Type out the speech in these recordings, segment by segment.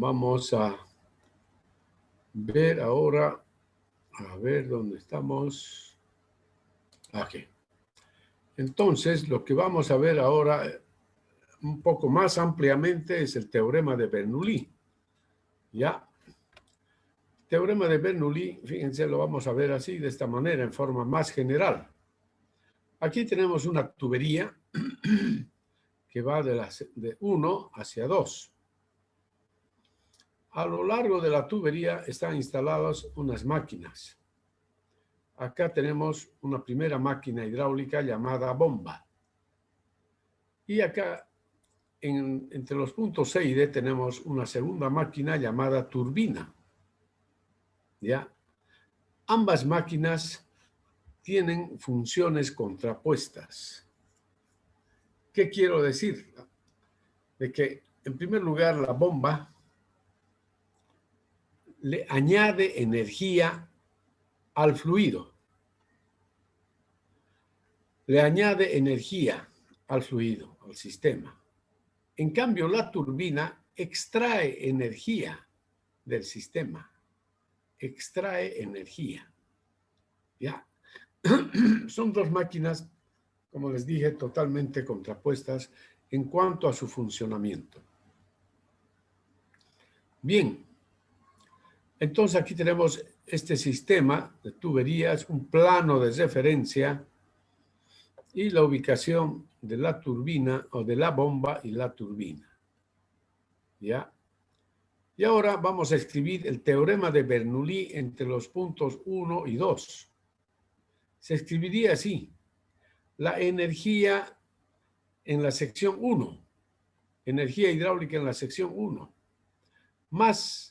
Vamos a ver ahora, a ver dónde estamos. Aquí. Entonces, lo que vamos a ver ahora un poco más ampliamente es el teorema de Bernoulli. ¿Ya? El teorema de Bernoulli, fíjense, lo vamos a ver así, de esta manera, en forma más general. Aquí tenemos una tubería que va de 1 hacia 2. A lo largo de la tubería están instaladas unas máquinas. Acá tenemos una primera máquina hidráulica llamada bomba. Y acá, entre los puntos C y D, tenemos una segunda máquina llamada turbina. ¿Ya? Ambas máquinas tienen funciones contrapuestas. ¿Qué quiero decir? De que, en primer lugar, la bomba le añade energía al fluido. Le añade energía al fluido, al sistema. En cambio, la turbina extrae energía del sistema. Extrae energía. ¿Ya? Son dos máquinas, como les dije, totalmente contrapuestas en cuanto a su funcionamiento. Bien. Entonces aquí tenemos este sistema de tuberías, un plano de referencia y la ubicación de la turbina o de la bomba y la turbina. ¿Ya? Y ahora vamos a escribir el teorema de Bernoulli entre los puntos 1 y 2. Se escribiría así: la energía en la sección 1, energía hidráulica en la sección 1, más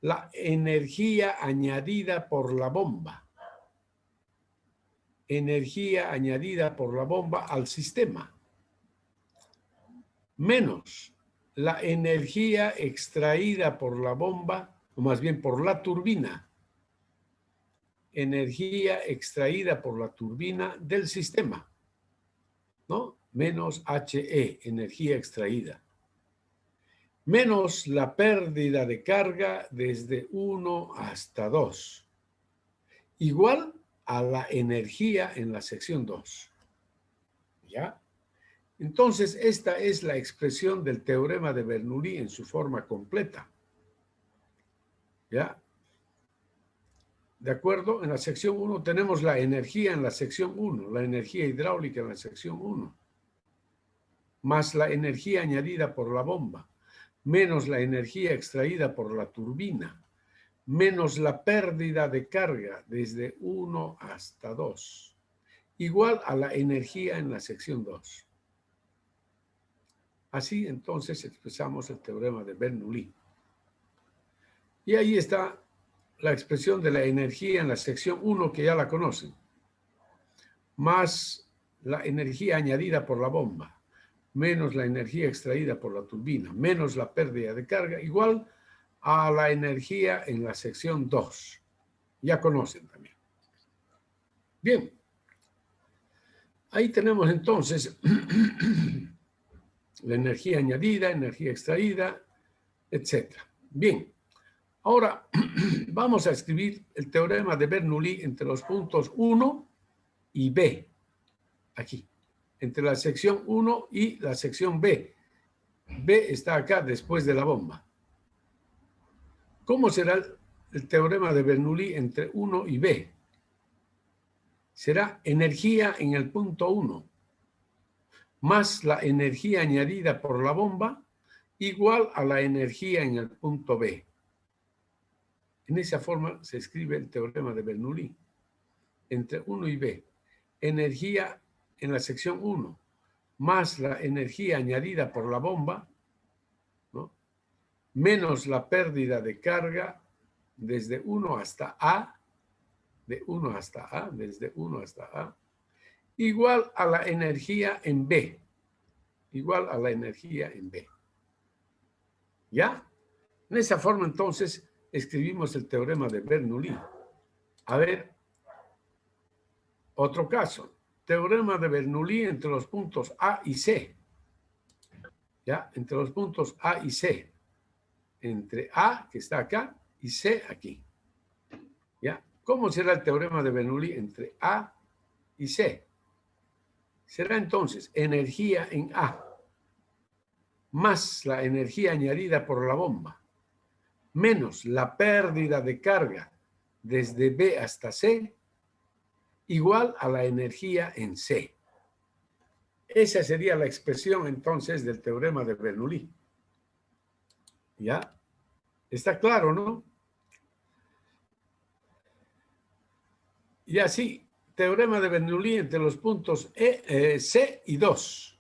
la energía añadida por la bomba. Energía añadida por la bomba al sistema, menos la energía extraída por la bomba, o más bien por la turbina. Energía extraída por la turbina del sistema, ¿no? Menos HE, energía extraída. Menos la pérdida de carga desde 1 hasta 2. Igual a la energía en la sección 2. ¿Ya? Entonces, esta es la expresión del teorema de Bernoulli en su forma completa. ¿Ya? ¿De acuerdo? En la sección 1 tenemos la energía en la sección 1, la energía hidráulica en la sección 1, más la energía añadida por la bomba, menos la energía extraída por la turbina, menos la pérdida de carga desde 1 hasta 2, igual a la energía en la sección 2. Así entonces expresamos el teorema de Bernoulli. Y ahí está la expresión de la energía en la sección 1, que ya la conocen, más la energía añadida por la bomba, menos la energía extraída por la turbina, menos la pérdida de carga, igual a la energía en la sección 2. Ya conocen también. Bien. Ahí tenemos entonces la energía añadida, energía extraída, etc. Bien. Ahora vamos a escribir el teorema de Bernoulli entre los puntos 1 y B. Aquí. Entre la sección 1 y la sección B. B está acá después de la bomba. ¿Cómo será el teorema de Bernoulli entre 1 y B? Será energía en el punto 1 más la energía añadida por la bomba igual a la energía en el punto B. En esa forma se escribe el teorema de Bernoulli entre 1 y B. Energía en la sección 1 más la energía añadida por la bomba, ¿no?, menos la pérdida de carga desde 1 hasta A, de 1 hasta A, desde 1 hasta A, igual a la energía en B, igual a la energía en B. ¿Ya? En esa forma, entonces, escribimos el teorema de Bernoulli. A ver, otro caso. Teorema de Bernoulli entre los puntos A y C. ¿Ya? Entre los puntos A y C. entre A, que está acá, y C aquí. ¿Ya? ¿Cómo será el teorema de Bernoulli entre A y C? Será entonces energía en A más la energía añadida por la bomba menos la pérdida de carga desde B hasta C igual a la energía en C. Esa sería la expresión entonces del teorema de Bernoulli. ¿Ya? Está claro, ¿no? Y así, teorema de Bernoulli entre los puntos C y 2.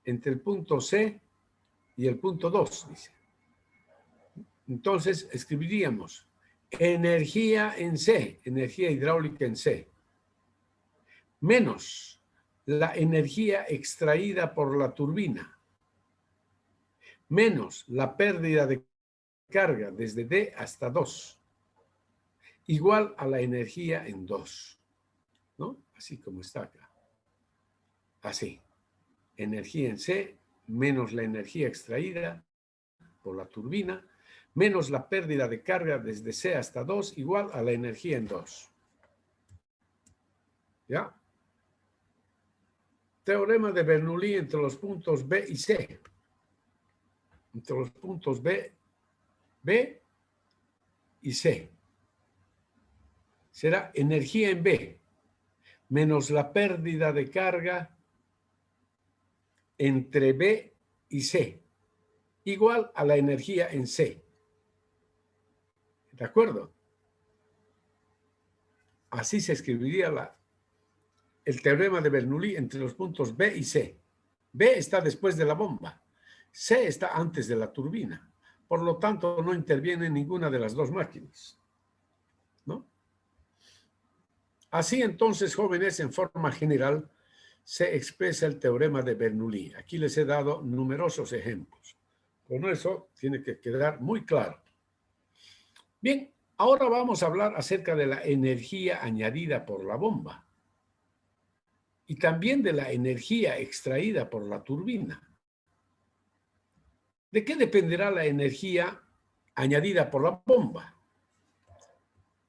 Entre el punto C y el punto 2, dice. Entonces, escribiríamos energía en C, energía hidráulica en C, menos la energía extraída por la turbina, menos la pérdida de carga desde D hasta 2, igual a la energía en 2, ¿no? Así como está acá. Así. Energía en C menos la energía extraída por la turbina menos la pérdida de carga desde C hasta 2 igual a la energía en 2. ¿Ya? Teorema de Bernoulli entre los puntos B y C. Entre los puntos B y C. Será energía en B menos la pérdida de carga entre B y C igual a la energía en C. ¿De acuerdo? Así se escribiría el teorema de Bernoulli entre los puntos B y C. B está después de la bomba. C está antes de la turbina. Por lo tanto, no interviene ninguna de las dos máquinas, ¿no? Así entonces, jóvenes, en forma general, se expresa el teorema de Bernoulli. Aquí les he dado numerosos ejemplos. Con eso tiene que quedar muy claro. Bien, ahora vamos a hablar acerca de la energía añadida por la bomba y también de la energía extraída por la turbina. ¿De qué dependerá la energía añadida por la bomba?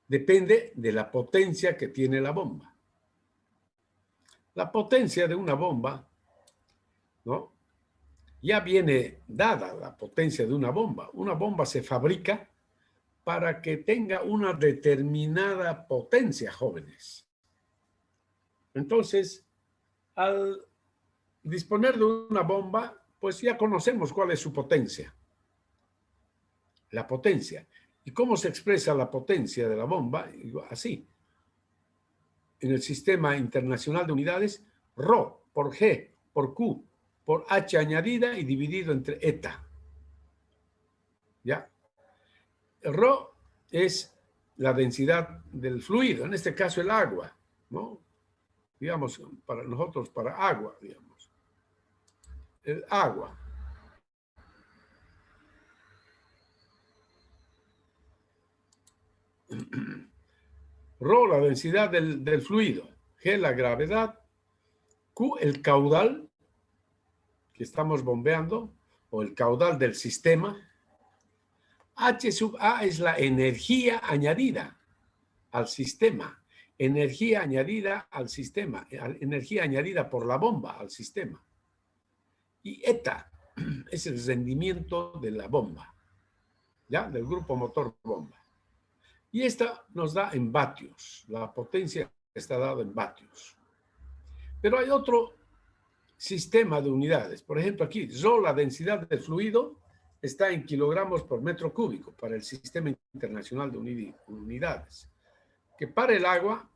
Depende de la potencia que tiene la bomba. La potencia de una bomba, ¿no? Ya viene dada la potencia de una bomba. Una bomba se fabrica para que tenga una determinada potencia, jóvenes. Entonces, al disponer de una bomba, pues ya conocemos cuál es su potencia. La potencia. ¿Y cómo se expresa la potencia de la bomba? Así. En el Sistema Internacional de Unidades, Rho por G por Q por H añadida y dividido entre eta. ¿Ya? El Rho es la densidad del fluido, en este caso el agua, ¿no? Digamos, para nosotros, para agua, digamos. El agua. Rho, la densidad del fluido. G, la gravedad. Q, el caudal que estamos bombeando, o el caudal del sistema. H sub A es la energía añadida al sistema. Energía añadida al sistema. Energía añadida por la bomba al sistema. Y eta es el rendimiento de la bomba, ¿ya? Del grupo motor bomba. Y esta nos da en vatios. La potencia está dada en vatios. Pero hay otro sistema de unidades. Por ejemplo, aquí, la densidad del fluido está en kilogramos por metro cúbico para el Sistema Internacional de Unidades. Que para el agua,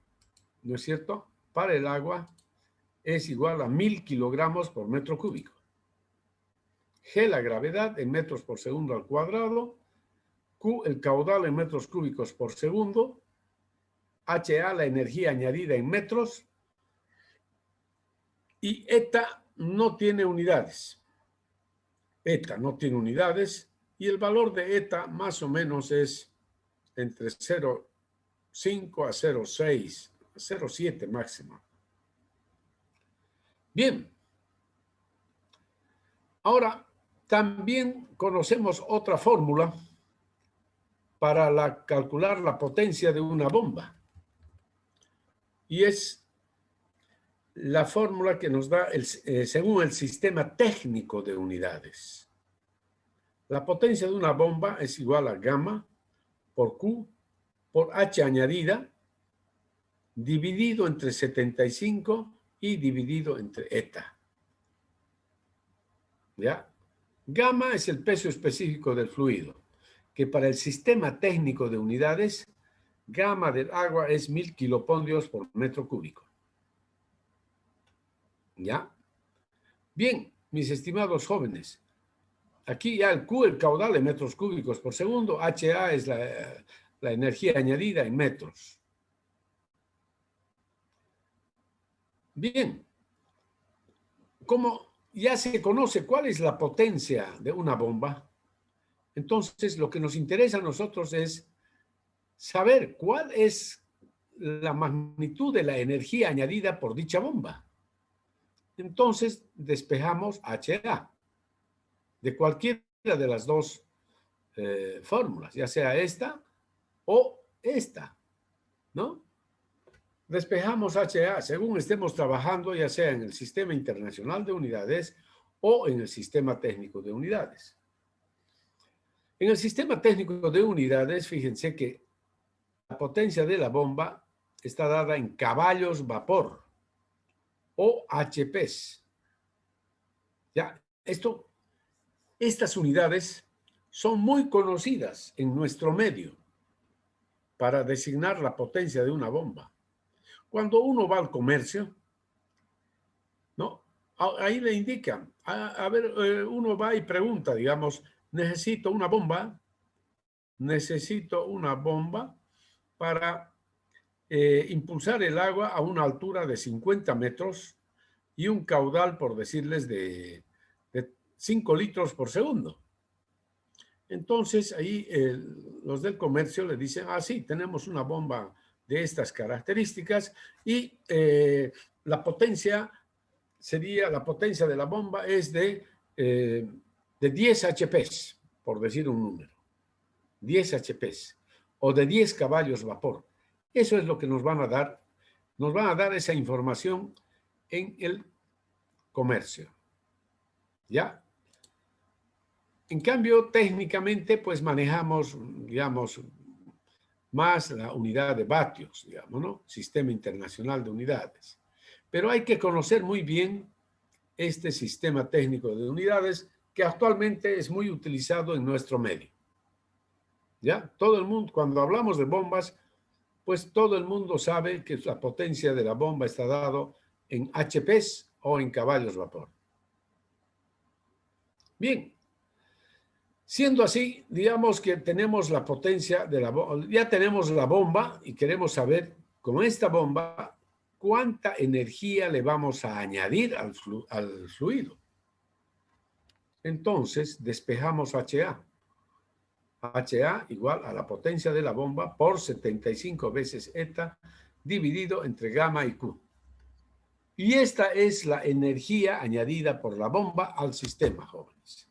¿no es cierto? Para el agua es igual a 1000 kilogramos por metro cúbico. G, la gravedad en metros por segundo al cuadrado. Q, el caudal en metros cúbicos por segundo. HA, la energía añadida en metros. Y eta no tiene unidades. Eta no tiene unidades. Y el valor de eta más o menos es entre 0,5 a 0,6, 0,7 máximo. Bien. Ahora, También conocemos otra fórmula para calcular la potencia de una bomba. Y es la fórmula que nos da según el sistema técnico de unidades. La potencia de una bomba es igual a gamma por Q por H añadida dividido entre 75 y dividido entre eta. ¿Ya? Gamma es el peso específico del fluido, que para el sistema técnico de unidades, gamma del agua es 1000 kilopondios por metro cúbico. ¿Ya? Bien, mis estimados jóvenes, aquí ya el Q, el caudal en metros cúbicos por segundo, HA es la energía añadida en metros. Bien, como ya se conoce cuál es la potencia de una bomba, entonces lo que nos interesa a nosotros es saber cuál es la magnitud de la energía añadida por dicha bomba. Entonces despejamos HA de cualquiera de las dos fórmulas, ya sea esta o esta, ¿no? Despejamos HA según estemos trabajando, ya sea en el Sistema Internacional de Unidades o en el Sistema Técnico de Unidades. En el Sistema Técnico de Unidades, fíjense que la potencia de la bomba está dada en caballos vapor o HPs. Ya, estas unidades son muy conocidas en nuestro medio para designar la potencia de una bomba. Cuando uno va al comercio, ¿no? Ahí le indican, a ver, uno va y pregunta, digamos, necesito una bomba para impulsar el agua a una altura de 50 metros y un caudal, por decirles, de 5 litros por segundo. Entonces, ahí los del comercio le dicen, sí, tenemos una bomba de estas características y la potencia de la bomba es de 10 HPs, por decir un número. 10 HPs o de 10 caballos vapor. Eso es lo que nos van a dar. Nos van a dar esa información en el comercio. ¿Ya? En cambio, técnicamente, pues manejamos, digamos, más la unidad de vatios, digamos, ¿no? Sistema Internacional de Unidades. Pero hay que conocer muy bien este sistema técnico de unidades que actualmente es muy utilizado en nuestro medio. ¿Ya? Todo el mundo, cuando hablamos de bombas, pues todo el mundo sabe que la potencia de la bomba está dado en HPs o en caballos vapor. Bien, siendo así, digamos que tenemos la potencia de la bomba, ya tenemos la bomba y queremos saber con esta bomba cuánta energía le vamos a añadir al fluido. Entonces, despejamos HA. HA igual a la potencia de la bomba por 75 veces eta dividido entre gamma y Q. Y esta es la energía añadida por la bomba al sistema, jóvenes.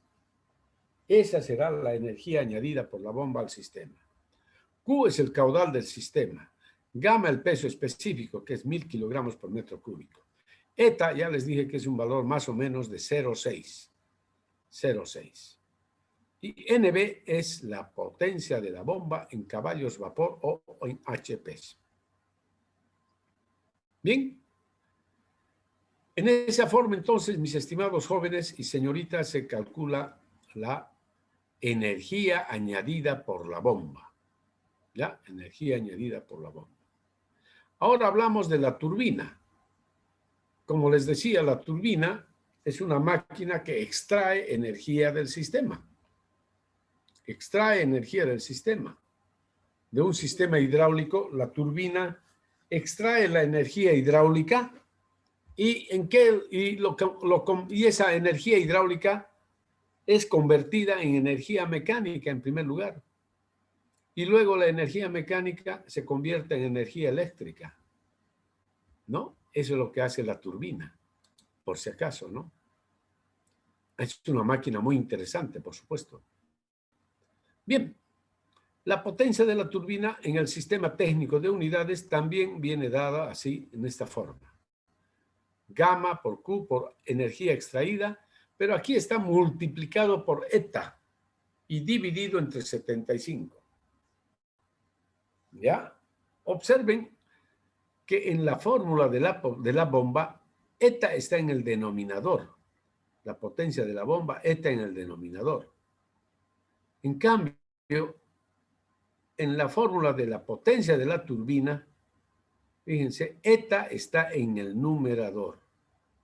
Esa será la energía añadida por la bomba al sistema. Q es el caudal del sistema. Gamma el peso específico, que es 1000 kilogramos por metro cúbico. Eta, ya les dije que es un valor más o menos de 0,6. 0,6. Y NB es la potencia de la bomba en caballos vapor o en HPs. Bien. En esa forma, entonces, mis estimados jóvenes y señoritas, se calcula la energía añadida por la bomba. ¿Ya? Energía añadida por la bomba. Ahora hablamos de la turbina. Como les decía, la turbina es una máquina que extrae energía del sistema. Extrae energía del sistema. De un sistema hidráulico, la turbina extrae la energía hidráulica y esa energía hidráulica es convertida en energía mecánica en primer lugar. Y luego la energía mecánica se convierte en energía eléctrica. ¿No? Eso es lo que hace la turbina, por si acaso, ¿no? Es una máquina muy interesante, por supuesto. Bien, la potencia de la turbina en el sistema técnico de unidades también viene dada así, en esta forma. Gamma por Q por energía extraída, pero aquí está multiplicado por eta y dividido entre 75. ¿Ya? Observen que en la fórmula de la bomba, eta está en el denominador. La potencia de la bomba, eta en el denominador. En cambio, en la fórmula de la potencia de la turbina, fíjense, eta está en el numerador.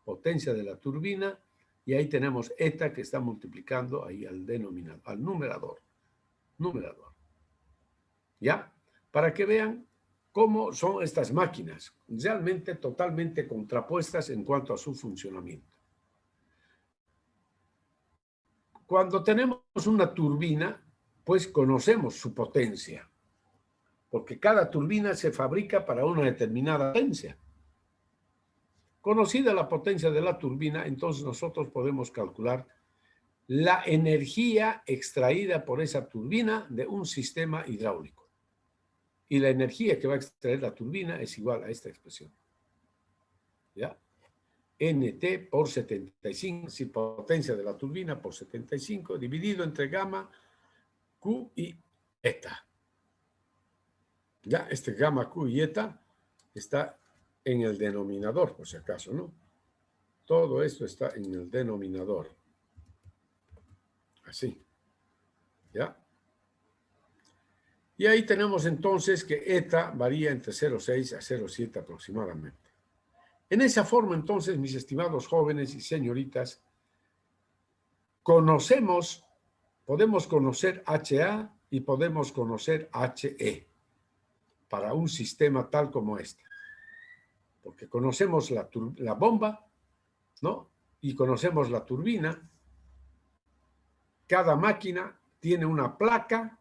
Potencia de la turbina, y ahí tenemos eta que está multiplicando ahí al denominador, al numerador. Numerador. ¿Ya? Para que vean cómo son estas máquinas, realmente totalmente contrapuestas en cuanto a su funcionamiento. Cuando tenemos una turbina, pues conocemos su potencia, porque cada turbina se fabrica para una determinada potencia. Conocida la potencia de la turbina, entonces nosotros podemos calcular la energía extraída por esa turbina de un sistema hidráulico. Y la energía que va a extraer la turbina es igual a esta expresión. ¿Ya? NT por 75, si potencia de la turbina por 75, dividido entre gamma, Q y eta. Ya, este gamma, Q y eta está en el denominador, por si acaso, ¿no? Todo esto está en el denominador. Así. ¿Ya? Y ahí tenemos entonces que eta varía entre 0,6 a 0,7 aproximadamente. En esa forma, entonces, mis estimados jóvenes y señoritas, podemos conocer HA y podemos conocer HE para un sistema tal como este. Porque conocemos la bomba, ¿no? Y conocemos la turbina. Cada máquina tiene una placa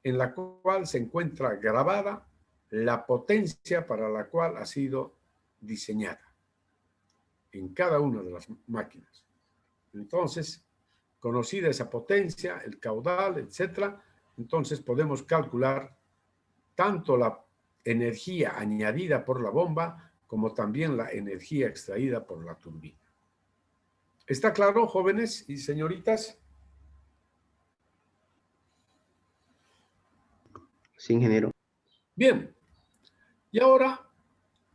en la cual se encuentra grabada la potencia para la cual ha sido diseñada en cada una de las máquinas. Entonces, conocida esa potencia, el caudal, etcétera, entonces podemos calcular tanto la energía añadida por la bomba como también la energía extraída por la turbina. ¿Está claro, jóvenes y señoritas? Sí, ingeniero. Bien. Y ahora,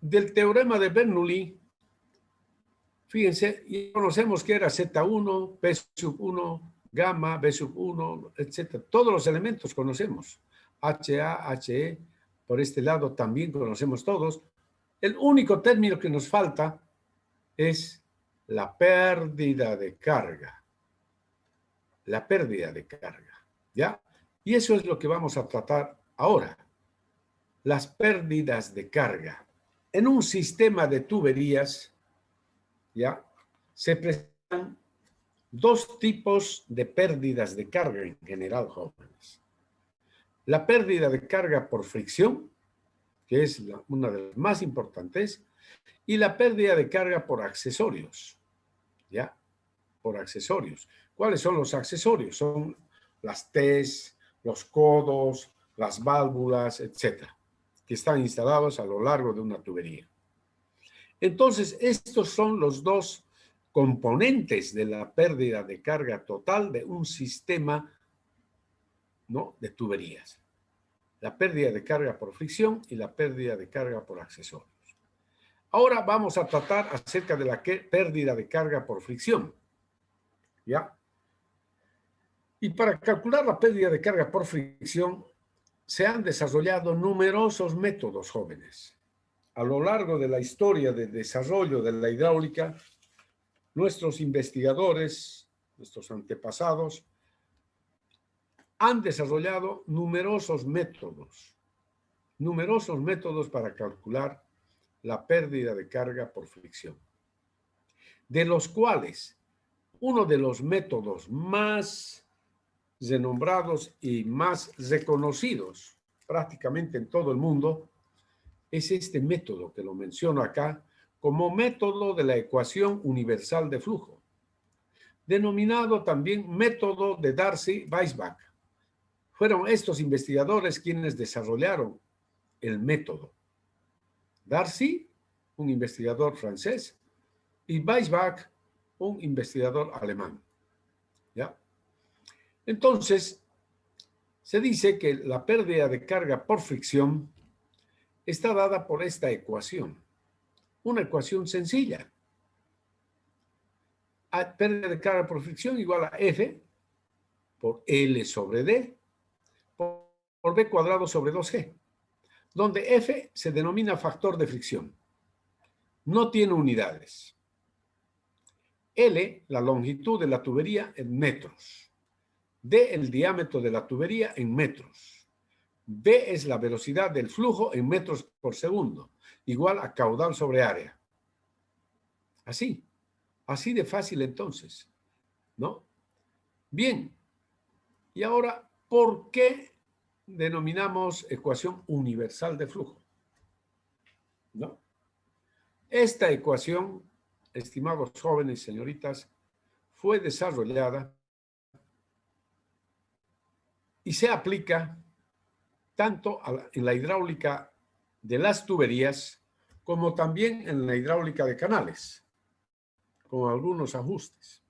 del teorema de Bernoulli, fíjense, ya conocemos que era Z1, P sub 1, gamma, B sub 1, etcétera. Todos los elementos conocemos. HA, HE, por este lado también conocemos todos. El único término que nos falta es la pérdida de carga. La pérdida de carga, ¿ya? Y eso es lo que vamos a tratar ahora. Las pérdidas de carga. En un sistema de tuberías, ¿ya? Se presentan dos tipos de pérdidas de carga en general, jóvenes. La pérdida de carga por fricción, que es una de las más importantes, y la pérdida de carga por accesorios, ¿ya? Por accesorios. ¿Cuáles son los accesorios? Son las T's, los codos, las válvulas, etcétera, que están instalados a lo largo de una tubería. Entonces, estos son los dos componentes de la pérdida de carga total de un sistema, ¿no?, de tuberías. La pérdida de carga por fricción y la pérdida de carga por accesorios. Ahora vamos a tratar acerca de la pérdida de carga por fricción. ¿Ya? Y para calcular la pérdida de carga por fricción, se han desarrollado numerosos métodos, jóvenes. A lo largo de la historia de desarrollo de la hidráulica, nuestros investigadores, nuestros antepasados, han desarrollado numerosos métodos para calcular la pérdida de carga por fricción, de los cuales uno de los métodos más renombrados y más reconocidos prácticamente en todo el mundo es este método que lo menciono acá como método de la ecuación universal de flujo. denominado también método de Darcy-Weisbach. Fueron estos investigadores quienes desarrollaron el método. Darcy, un investigador francés, y Weisbach, un investigador alemán. ¿Ya? Entonces, se dice que la pérdida de carga por fricción está dada por esta ecuación. Una ecuación sencilla. Pérdida de carga por fricción igual a F por L sobre D por B cuadrado sobre 2G, donde F se denomina factor de fricción. No tiene unidades. L, la longitud de la tubería en metros. D, el diámetro de la tubería en metros. B es la velocidad del flujo en metros por segundo, igual a caudal sobre área. Así de fácil entonces, ¿no? Bien, y ahora, ¿por qué denominamos ecuación universal de flujo? ¿No? Esta ecuación, estimados jóvenes, señoritas, fue desarrollada y se aplica tanto en la hidráulica de las tuberías como también en la hidráulica de canales, con algunos ajustes.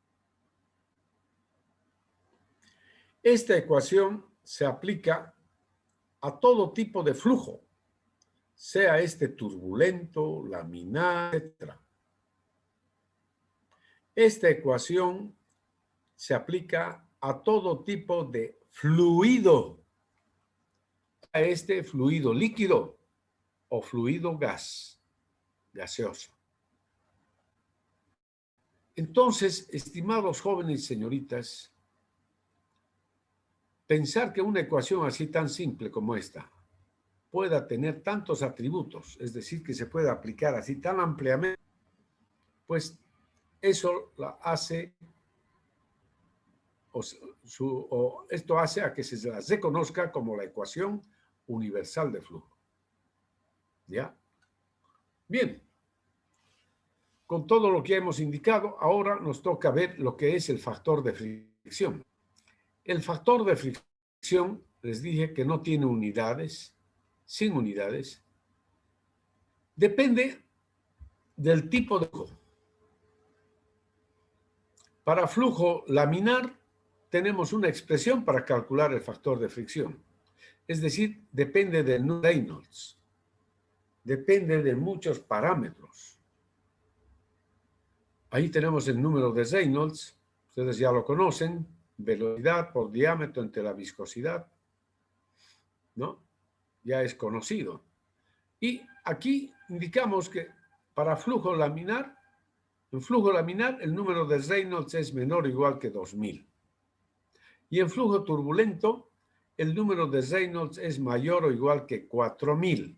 Esta ecuación se aplica a todo tipo de flujo, sea este turbulento, laminar, etc. Esta ecuación se aplica a todo tipo de fluido, a este fluido líquido o fluido gaseoso. Entonces, estimados jóvenes y señoritas, pensar que una ecuación así tan simple como esta pueda tener tantos atributos, es decir, que se pueda aplicar así tan ampliamente, pues eso la hace, esto hace a que se la reconozca como la ecuación universal de flujo. ¿Ya? Bien. Con todo lo que hemos indicado, ahora nos toca ver lo que es el factor de fricción. El factor de fricción, les dije que no tiene unidades, sin unidades, depende del tipo de flujo. Para flujo laminar tenemos una expresión para calcular el factor de fricción. Es decir, depende del número de Reynolds. Depende de muchos parámetros. Ahí tenemos el número de Reynolds. Ustedes ya lo conocen. Velocidad por diámetro entre la viscosidad. ¿No? Ya es conocido. Y aquí indicamos que para flujo laminar, en flujo laminar el número de Reynolds es menor o igual que 2000. Y en flujo turbulento el número de Reynolds es mayor o igual que 4000.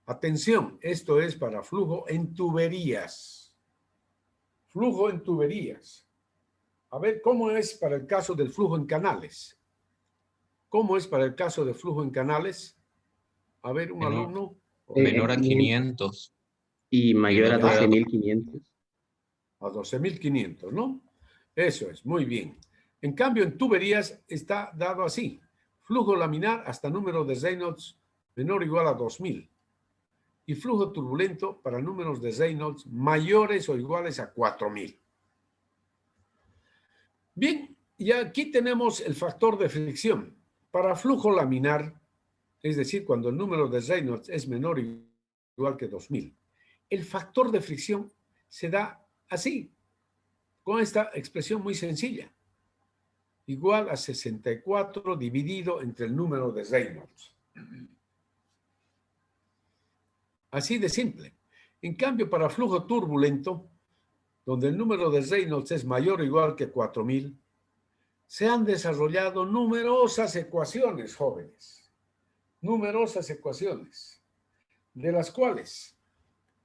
Atención, esto es para flujo en tuberías. Flujo en tuberías. A ver, ¿cómo es para el caso del flujo en canales? ¿Cómo es para el caso de flujo en canales? A ver, un alumno. Menor a 500. Y mayor a 12.500. A 12.500, ¿no? Eso es, muy bien. En cambio, en tuberías está dado así. Flujo laminar hasta número de Reynolds menor o igual a 2000. Y flujo turbulento para números de Reynolds mayores o iguales a 4000. Bien, y aquí tenemos el factor de fricción. Para flujo laminar, es decir, cuando el número de Reynolds es menor o igual que 2000, el factor de fricción se da así, con esta expresión muy sencilla. Igual a 64 dividido entre el número de Reynolds. Así de simple. En cambio, para flujo turbulento, donde el número de Reynolds es mayor o igual que 4000, se han desarrollado numerosas ecuaciones, jóvenes. Numerosas ecuaciones, de las cuales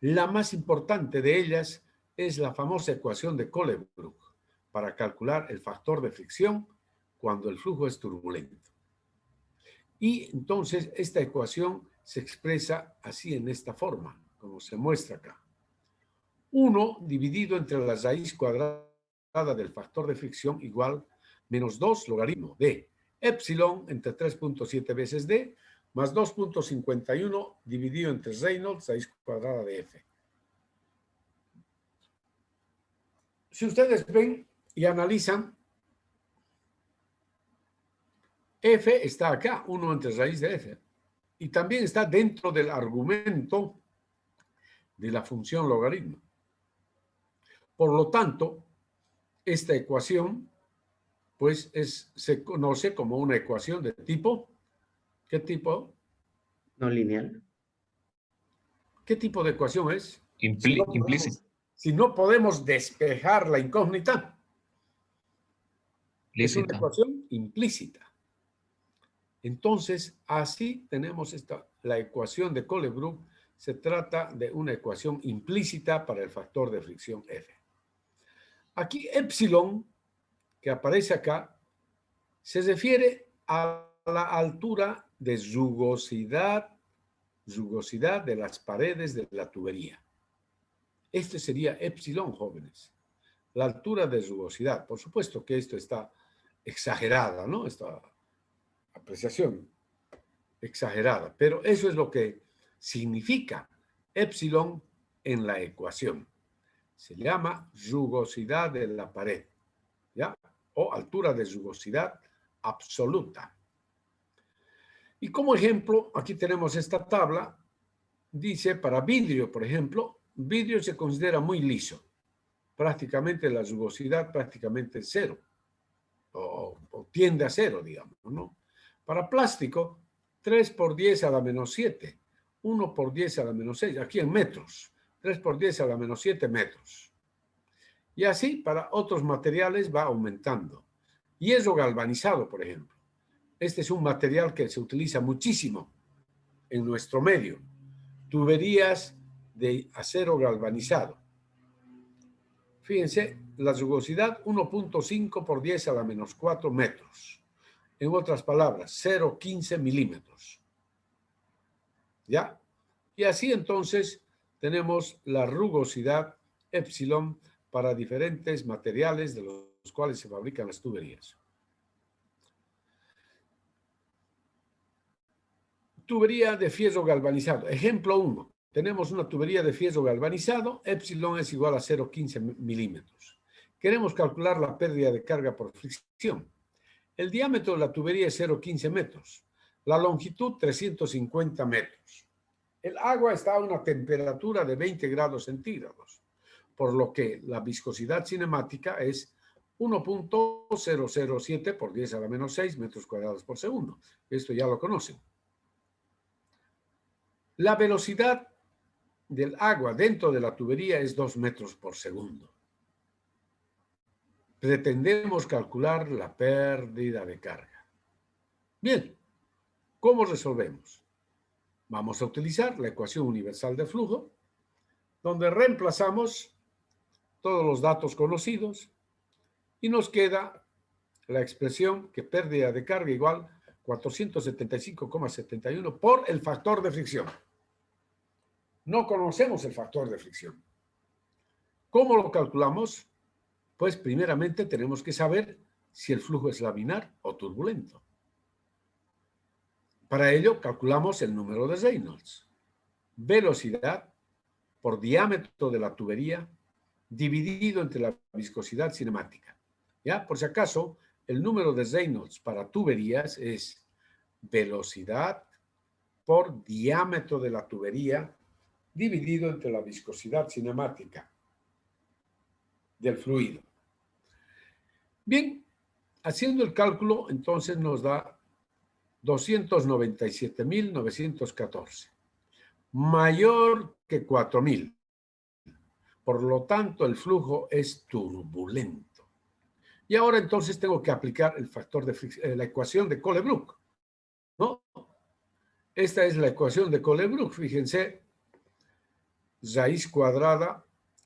la más importante de ellas es la famosa ecuación de Colebrook para calcular el factor de fricción cuando el flujo es turbulento. Y entonces esta ecuación se expresa así en esta forma, como se muestra acá. 1 dividido entre la raíz cuadrada cuadrada del factor de fricción igual menos 2 logaritmo de epsilon entre 3.7 veces d más 2.51 dividido entre Reynolds raíz cuadrada de f. Si ustedes ven y analizan, f está acá, 1 entre raíz de f, y también está dentro del argumento de la función logaritmo. Por lo tanto, esta ecuación, pues, se conoce como una ecuación de tipo, ¿qué tipo? No lineal. ¿Qué tipo de ecuación es? Implícita. Si no podemos despejar la incógnita, es una ecuación implícita. Entonces, así tenemos la ecuación de Colebrook. Se trata de una ecuación implícita para el factor de fricción F. Aquí, epsilon, que aparece acá, se refiere a la altura de rugosidad de las paredes de la tubería. Este sería epsilon, jóvenes. La altura de rugosidad. Por supuesto que esto está exagerada, ¿no? Esta apreciación exagerada. Pero eso es lo que significa epsilon en la ecuación. Se llama rugosidad de la pared, ¿ya? O altura de rugosidad absoluta. Y como ejemplo, aquí tenemos esta tabla. Dice, para vidrio, por ejemplo, vidrio se considera muy liso. Prácticamente la rugosidad prácticamente es cero. O tiende a cero, digamos, ¿no? Para plástico, 3 por 10 a la menos 7. 1 por 10 a la menos 6. Aquí en metros. 3 por 10 a la menos 7 metros. Y así, para otros materiales va aumentando. Hierro galvanizado, por ejemplo. Este es un material que se utiliza muchísimo en nuestro medio. Tuberías de acero galvanizado. Fíjense, la rugosidad 1.5 por 10 a la menos 4 metros. En otras palabras, 0.15 milímetros. ¿Ya? Y así entonces tenemos la rugosidad epsilon para diferentes materiales de los cuales se fabrican las tuberías. Tubería de fierro galvanizado. Ejemplo 1. Tenemos una tubería de fierro galvanizado. Epsilon es igual a 0.15 milímetros. Queremos calcular la pérdida de carga por fricción. El diámetro de la tubería es 0.15 metros. La longitud 350 metros. El agua está a una temperatura de 20 grados centígrados, por lo que la viscosidad cinemática es 1.007 por 10 a la menos 6 metros cuadrados por segundo. Esto ya lo conocen. La velocidad del agua dentro de la tubería es 2 metros por segundo. Pretendemos calcular la pérdida de carga. Bien, ¿cómo resolvemos? Vamos a utilizar la ecuación universal de flujo, donde reemplazamos todos los datos conocidos y nos queda la expresión que pérdida de carga igual 475,71 por el factor de fricción. No conocemos el factor de fricción. ¿Cómo lo calculamos? Pues primeramente tenemos que saber si el flujo es laminar o turbulento. Para ello calculamos el número de Reynolds. Velocidad por diámetro de la tubería dividido entre la viscosidad cinemática. ¿Ya? Por si acaso, el número de Reynolds para tuberías es velocidad por diámetro de la tubería dividido entre la viscosidad cinemática del fluido. Bien, haciendo el cálculo, entonces nos da 297.914, mayor que 4.000. Por lo tanto, el flujo es turbulento. Y ahora entonces tengo que aplicar el factor de fricción, la ecuación de Colebrook, ¿no? Esta es la ecuación de Colebrook, fíjense, raíz cuadrada,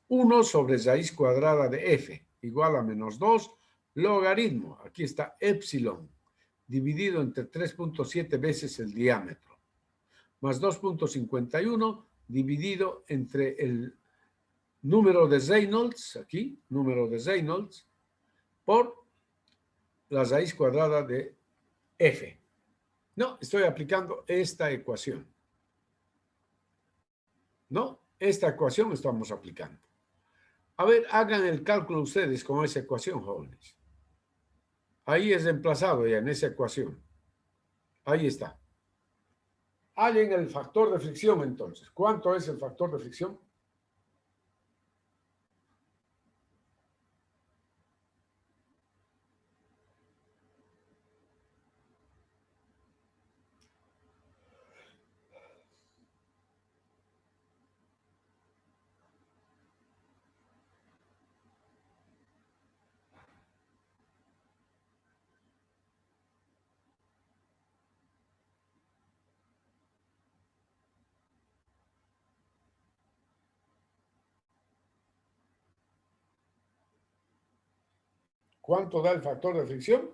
1 sobre raíz cuadrada de f, igual a menos 2, logaritmo, aquí está epsilon, dividido entre 3.7 veces el diámetro, más 2.51 dividido entre el número de Reynolds, aquí, número de Reynolds, por la raíz cuadrada de F. No, estoy aplicando esta ecuación. No, esta ecuación estamos aplicando. A ver, hagan el cálculo ustedes con esa ecuación, jóvenes. Ahí es reemplazado ya en esa ecuación. Ahí está. Hallen el factor de fricción entonces. ¿Cuánto es el factor de fricción? ¿Cuánto da el factor de fricción?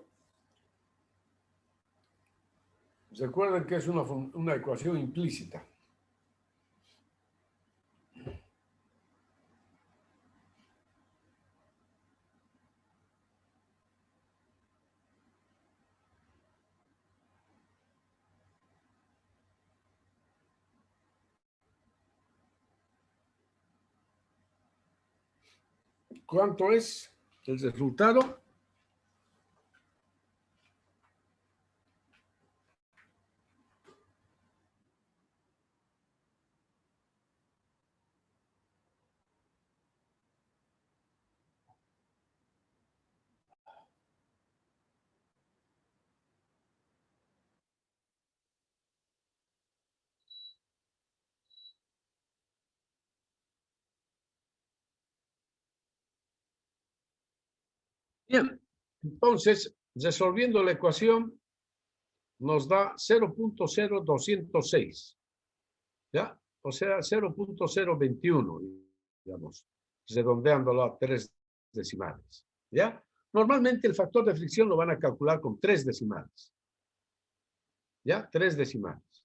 Recuerden que es una ecuación implícita. ¿Cuánto es el resultado? Bien, entonces, resolviendo la ecuación, nos da 0.0206, ¿ya? O sea, 0.021, digamos, redondeándolo a 3 decimales, ¿ya? Normalmente el factor de fricción lo van a calcular con 3 decimales, ¿ya? 3 decimales.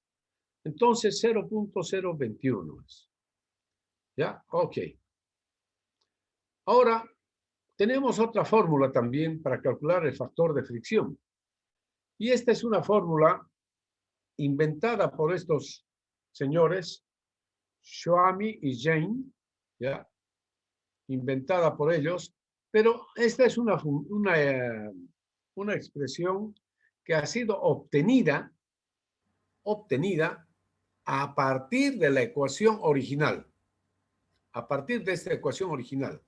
Entonces, 0.021 es, ¿ya? Ok. Ahora, tenemos otra fórmula también para calcular el factor de fricción. Y esta es una fórmula inventada por estos señores, Schwamy y Jane, ¿ya? Inventada por ellos, pero esta es una expresión que ha sido obtenida a partir de la ecuación original, a partir de esta ecuación original.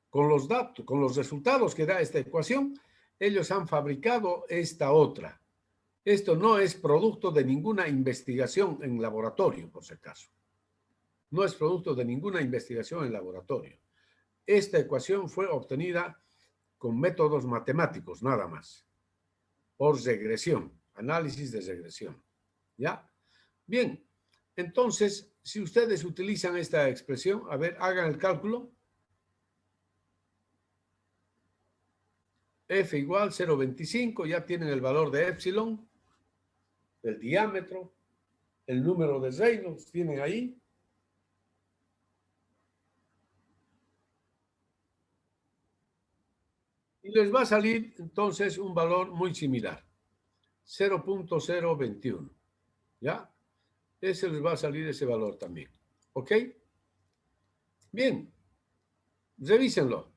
Con los datos, con los resultados que da esta ecuación, ellos han fabricado esta otra. Esto no es producto de ninguna investigación en laboratorio, por si acaso. No es producto de ninguna investigación en laboratorio. Esta ecuación fue obtenida con métodos matemáticos, nada más, por regresión, análisis de regresión. ¿Ya? Bien, entonces, si ustedes utilizan esta expresión, a ver, hagan el cálculo. F igual 0,25, ya tienen el valor de epsilon, el diámetro, el número de Reynolds, tienen ahí. Y les va a salir entonces un valor muy similar, 0.021, ¿ya? Ese les va a salir ese valor también, ¿ok? Bien, revísenlo.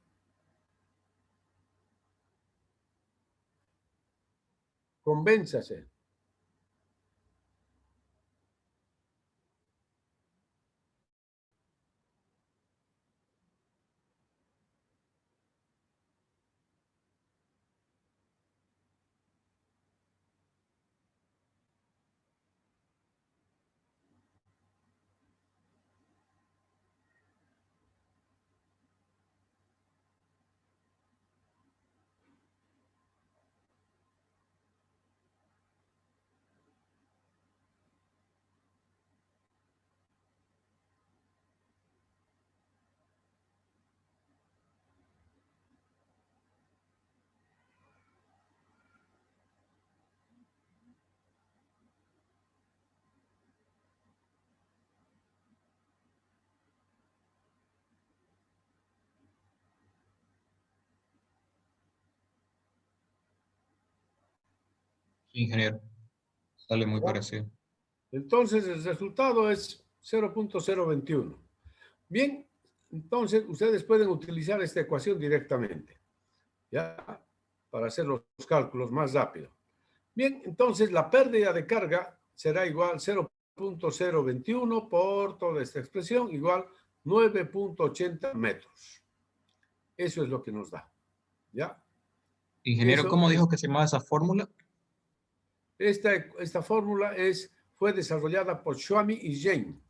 Convénzase. Ingeniero, sale muy ¿Ya? parecido. Entonces, el resultado es 0.021. Bien, entonces ustedes pueden utilizar esta ecuación directamente, ¿ya? Para hacer los cálculos más rápido. Bien, entonces la pérdida de carga será igual 0.021 por toda esta expresión, igual 9.80 metros. Eso es lo que nos da, ¿ya? Ingeniero, Eso ¿cómo es, dijo que se llamaba esa fórmula? esta fórmula fue desarrollada por Schwami y Zheng,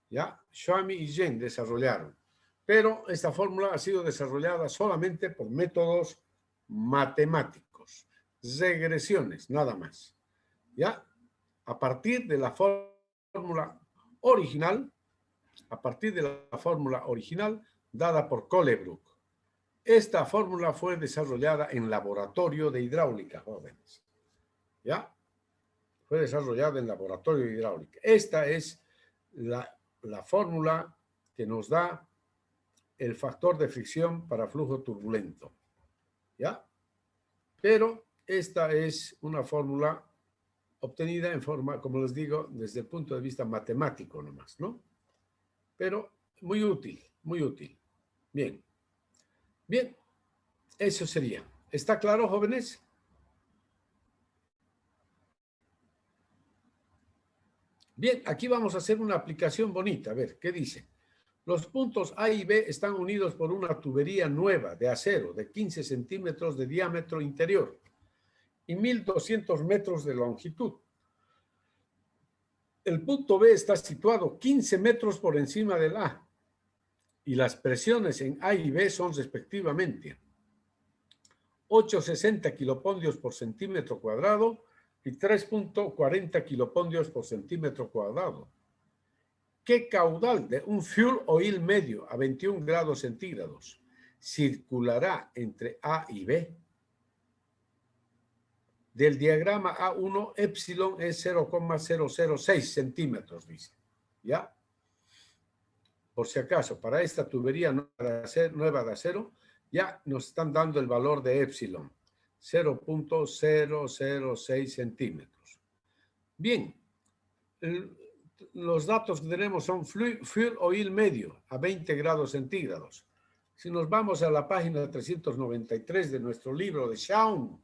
¿ya? Schwami y Zheng desarrollaron. Pero esta fórmula ha sido desarrollada solamente por métodos matemáticos, regresiones, nada más, ¿ya? A partir de la fórmula original, dada por Colebrook. Esta fórmula fue desarrollada en laboratorio de hidráulica, jóvenes, ¿ya? Fue desarrollada en laboratorio de hidráulica. Esta es la fórmula que nos da el factor de fricción para flujo turbulento, ¿ya? Pero esta es una fórmula obtenida en forma, como les digo, desde el punto de vista matemático nomás, ¿no? Pero muy útil, muy útil. Bien, bien, eso sería. ¿Está claro, jóvenes? Bien, aquí vamos a hacer una aplicación bonita. A ver, ¿qué dice? Los puntos A y B están unidos por una tubería nueva de acero de 15 centímetros de diámetro interior y 1.200 metros de longitud. El punto B está situado 15 metros por encima del A y las presiones en A y B son respectivamente 860 kilopondios por centímetro cuadrado y 3.40 kilopondios por centímetro cuadrado. ¿Qué caudal de un fuel oil medio a 21 grados centígrados circulará entre A y B? Del diagrama A1, epsilon es 0,006 centímetros, dice. ¿Ya? Por si acaso, para esta tubería nueva de acero, ya nos están dando el valor de epsilon, 0.006 centímetros. Bien, los datos que tenemos son fuel oil medio a 20 grados centígrados. Si nos vamos a la página 393 de nuestro libro de Schaum,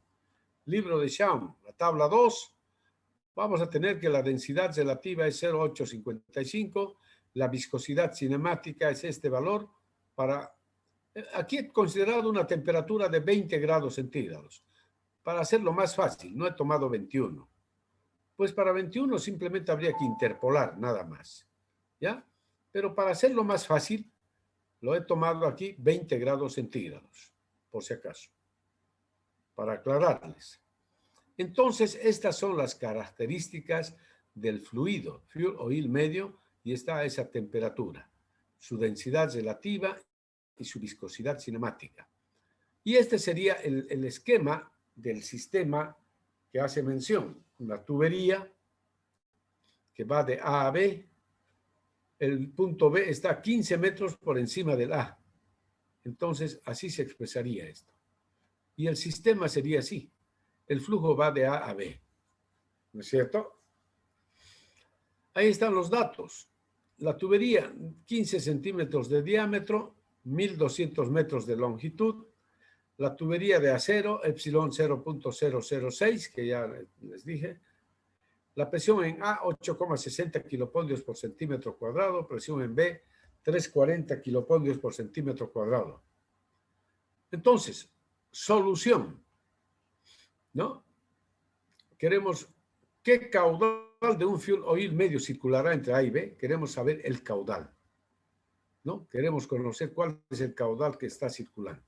la tabla 2, vamos a tener que la densidad relativa es 0.855, la viscosidad cinemática es este valor para, aquí he considerado una temperatura de 20 grados centígrados. Para hacerlo más fácil, no he tomado 21. Pues para 21 simplemente habría que interpolar, nada más, ¿ya? Pero para hacerlo más fácil, lo he tomado aquí 20 grados centígrados, por si acaso, para aclararles. Entonces, estas son las características del fluido, fuel oil medio, y está a esa temperatura, su densidad relativa y su viscosidad cinemática. Y este sería el esquema del sistema que hace mención. Una tubería que va de A a B. El punto B está a 15 metros por encima del A. Entonces, así se expresaría esto. Y el sistema sería así. El flujo va de A a B. ¿No es cierto? Ahí están los datos. La tubería, 15 centímetros de diámetro, 1.200 metros de longitud. La tubería de acero, epsilon 0.006, que ya les dije. La presión en A, 8,60 kilopondios por centímetro cuadrado. Presión en B, 340 kilopondios por centímetro cuadrado. Entonces, solución, ¿no? Queremos, ¿qué caudal de un fuel oil medio circulará entre A y B? Queremos saber el caudal, ¿no? Queremos conocer cuál es el caudal que está circulando.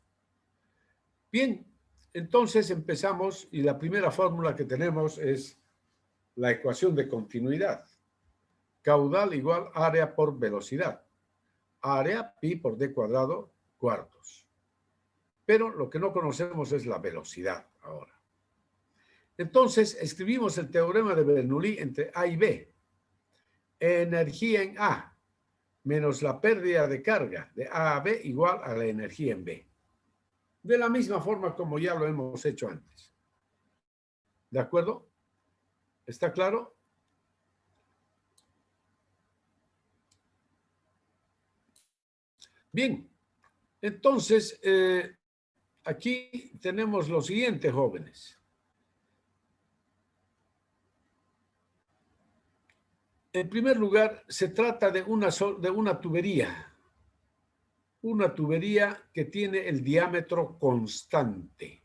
Bien, entonces empezamos y la primera fórmula que tenemos es la ecuación de continuidad. Caudal igual área por velocidad. Área pi por d cuadrado cuartos. Pero lo que no conocemos es la velocidad ahora. Entonces, escribimos el teorema de Bernoulli entre A y B. Energía en A menos la pérdida de carga de A a B igual a la energía en B. De la misma forma como ya lo hemos hecho antes. ¿De acuerdo? ¿Está claro? Bien, entonces, aquí tenemos lo siguiente, jóvenes. En primer lugar, se trata de una tubería que tiene el diámetro constante,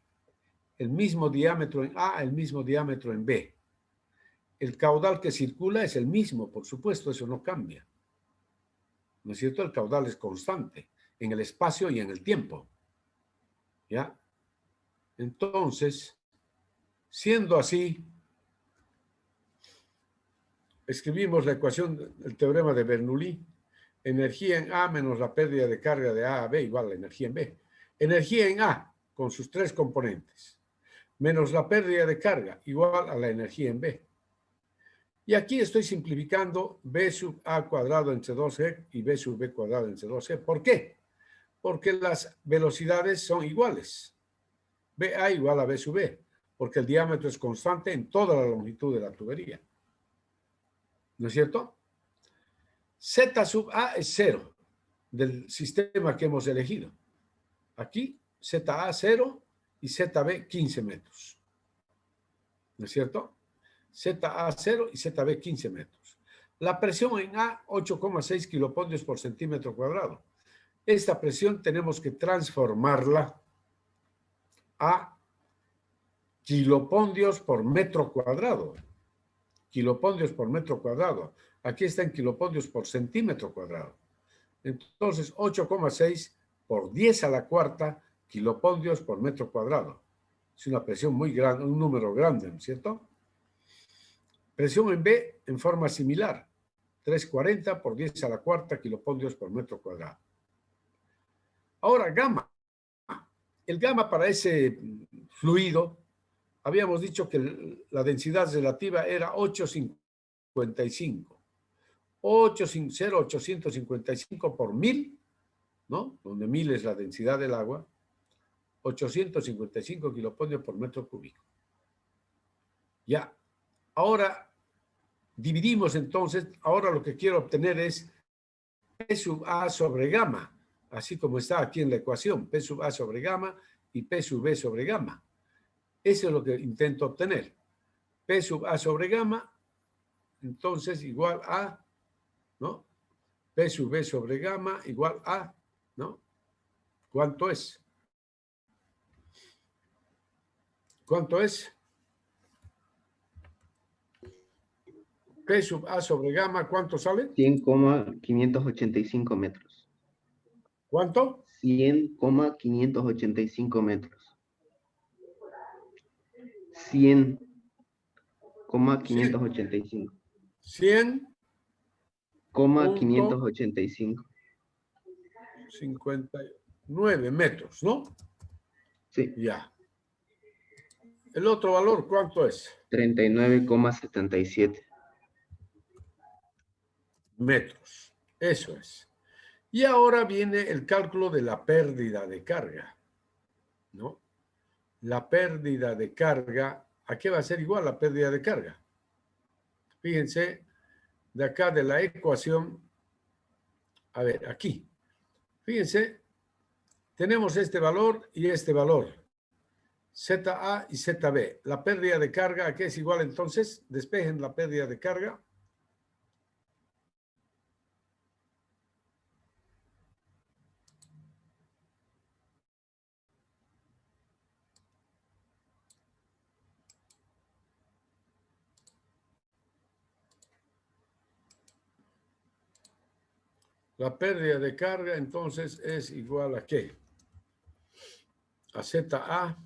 el mismo diámetro en A, el mismo diámetro en B. El caudal que circula es el mismo, por supuesto, eso no cambia. ¿No es cierto? El caudal es constante en el espacio y en el tiempo. ¿Ya? Entonces, siendo así, escribimos la ecuación, el teorema de Bernoulli. Energía en A menos la pérdida de carga de A a B igual a la energía en B. Energía en A con sus tres componentes menos la pérdida de carga igual a la energía en B. Y aquí estoy simplificando B sub A cuadrado entre 2G y B sub B cuadrado entre 2G. ¿Por qué? Porque las velocidades son iguales. BA igual a B sub B, porque el diámetro es constante en toda la longitud de la tubería. ¿No es cierto? Z sub A es 0 del sistema que hemos elegido. Aquí ZA 0 y ZB 15 metros. ¿No es cierto? ZA 0 y ZB 15 metros. La presión en A 8,6 kilopoldios por centímetro cuadrado. Esta presión tenemos que transformarla a kilopondios por metro cuadrado. Kilopondios por metro cuadrado. Aquí está en kilopondios por centímetro cuadrado. Entonces, 8,6 por 10 a la cuarta kilopondios por metro cuadrado. Es una presión muy grande, un número grande, ¿no es cierto? Presión en B en forma similar. 340 por 10 a la cuarta kilopondios por metro cuadrado. Ahora, gamma. El gamma para ese fluido, habíamos dicho que la densidad relativa era 855. 0,855 por 1000, ¿no? Donde 1000 es la densidad del agua, 855 kilopoldios por metro cúbico. Ya, ahora dividimos entonces, ahora lo que quiero obtener es P sub A sobre gamma, así como está aquí en la ecuación, P sub A sobre gamma y P sub B sobre gamma. Eso es lo que intento obtener. P sub A sobre gamma, entonces igual a, ¿no? P sub B sobre gamma igual a, ¿no? ¿Cuánto es? ¿Cuánto es? P sub A sobre gamma, ¿cuánto sale? 100,585 metros. ¿Cuánto? 100,585 metros. 100,585. 100,585. 585. 59 metros, ¿no? Sí. Ya. ¿El otro valor cuánto es? 39,77 metros. Eso es. Y ahora viene el cálculo de la pérdida de carga, ¿no? La pérdida de carga, ¿a qué va a ser igual la pérdida de carga? Fíjense, de acá de la ecuación, a ver, aquí. Fíjense, tenemos este valor y este valor. ZA y ZB. La pérdida de carga, ¿a qué es igual entonces? Despejen la pérdida de carga. La pérdida de carga entonces es igual a ¿qué? A ZA.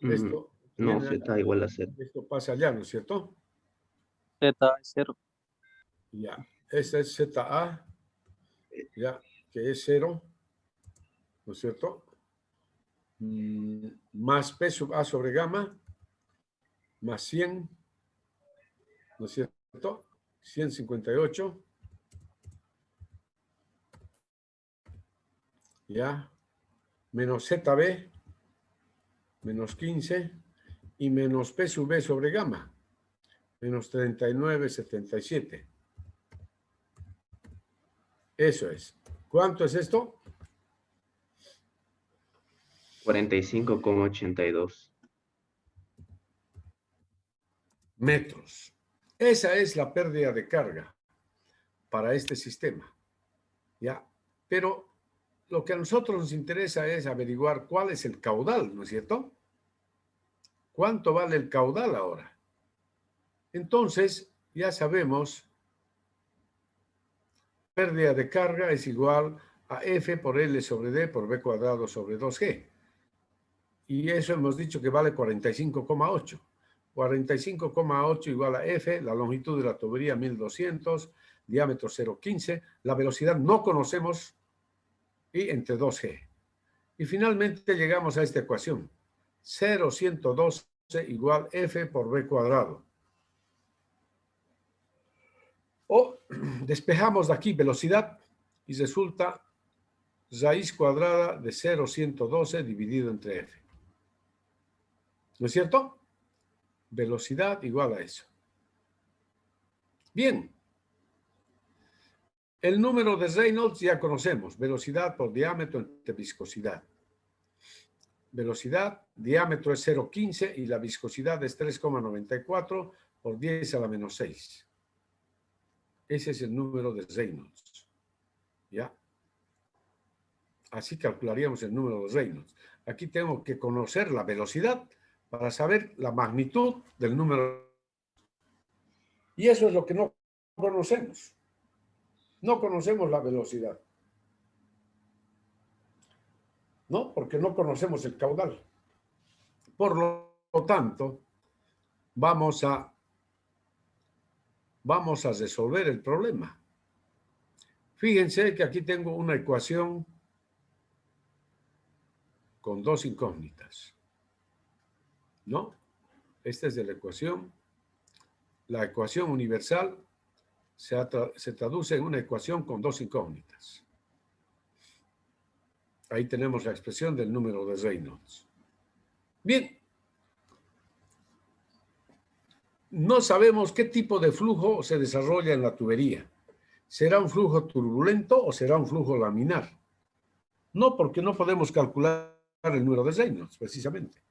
Esto no, Z igual a 0. Esto pasa allá, ¿no es cierto? Z es 0. Ya, esta es ZA, ya, que es 0, ¿no es cierto? Más P sub A sobre gamma, más 100, ¿no es cierto? 158. Ya, menos ZB, menos 15 y menos P sub B sobre gamma, menos 39,77. Eso es. ¿Cuánto es esto? 45,82 metros. Esa es la pérdida de carga para este sistema. ¿Ya? Pero lo que a nosotros nos interesa es averiguar cuál es el caudal, ¿no es cierto? ¿Cuánto vale el caudal ahora? Entonces, ya sabemos, pérdida de carga es igual a F por L sobre D por B cuadrado sobre 2G. Y eso hemos dicho que vale 45,8. 45,8 igual a F, la longitud de la tubería 1200, diámetro 0,15, la velocidad no conocemos y entre 2G. Y finalmente llegamos a esta ecuación. 0,112 igual F por B cuadrado. O despejamos de aquí velocidad y resulta raíz cuadrada de 0,112 dividido entre F. ¿No es cierto? Velocidad igual a eso. Bien. El número de Reynolds ya conocemos. Velocidad por diámetro entre viscosidad. Velocidad, diámetro es 0,15 y la viscosidad es 3,94 por 10 a la menos 6. Ese es el número de Reynolds. ¿Ya? Así calcularíamos el número de Reynolds. Aquí tengo que conocer la velocidad para saber la magnitud del número. Y eso es lo que no conocemos. No conocemos la velocidad. ¿No? Porque no conocemos el caudal. Por lo tanto, vamos a resolver el problema. Fíjense que aquí tengo una ecuación con dos incógnitas. ¿No? Esta es de la ecuación. La ecuación universal se traduce en una ecuación con dos incógnitas. Ahí tenemos la expresión del número de Reynolds. Bien. No sabemos qué tipo de flujo se desarrolla en la tubería. ¿Será un flujo turbulento o será un flujo laminar? No, porque no podemos calcular el número de Reynolds, precisamente.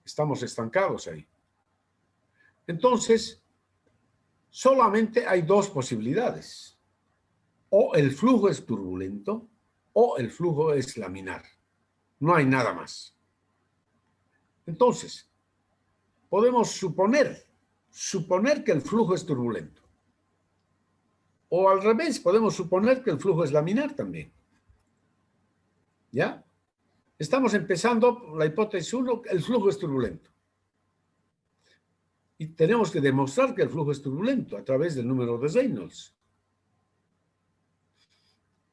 Estamos estancados ahí. Entonces, solamente hay dos posibilidades. O el flujo es turbulento o el flujo es laminar. No hay nada más. Entonces, podemos suponer que el flujo es turbulento. O al revés, podemos suponer que el flujo es laminar también. ¿Ya? Estamos empezando la hipótesis 1, el flujo es turbulento. Y tenemos que demostrar que el flujo es turbulento a través del número de Reynolds.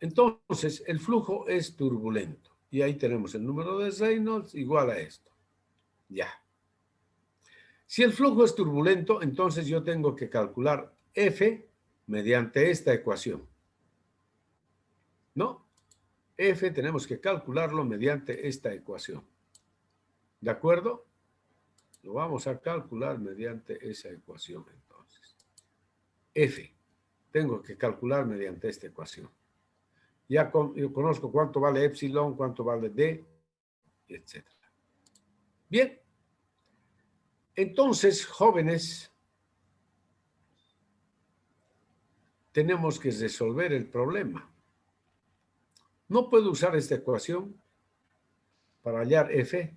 Entonces, el flujo es turbulento. Y ahí tenemos el número de Reynolds igual a esto. Ya. Si el flujo es turbulento, entonces yo tengo que calcular F mediante esta ecuación. ¿No? F tenemos que calcularlo mediante esta ecuación. ¿De acuerdo? Lo vamos a calcular mediante esa ecuación, entonces. F. Tengo que calcular mediante esta ecuación. Yo conozco cuánto vale epsilon, cuánto vale D, etc. Bien. Entonces, jóvenes, tenemos que resolver el problema. No puedo usar esta ecuación para hallar F,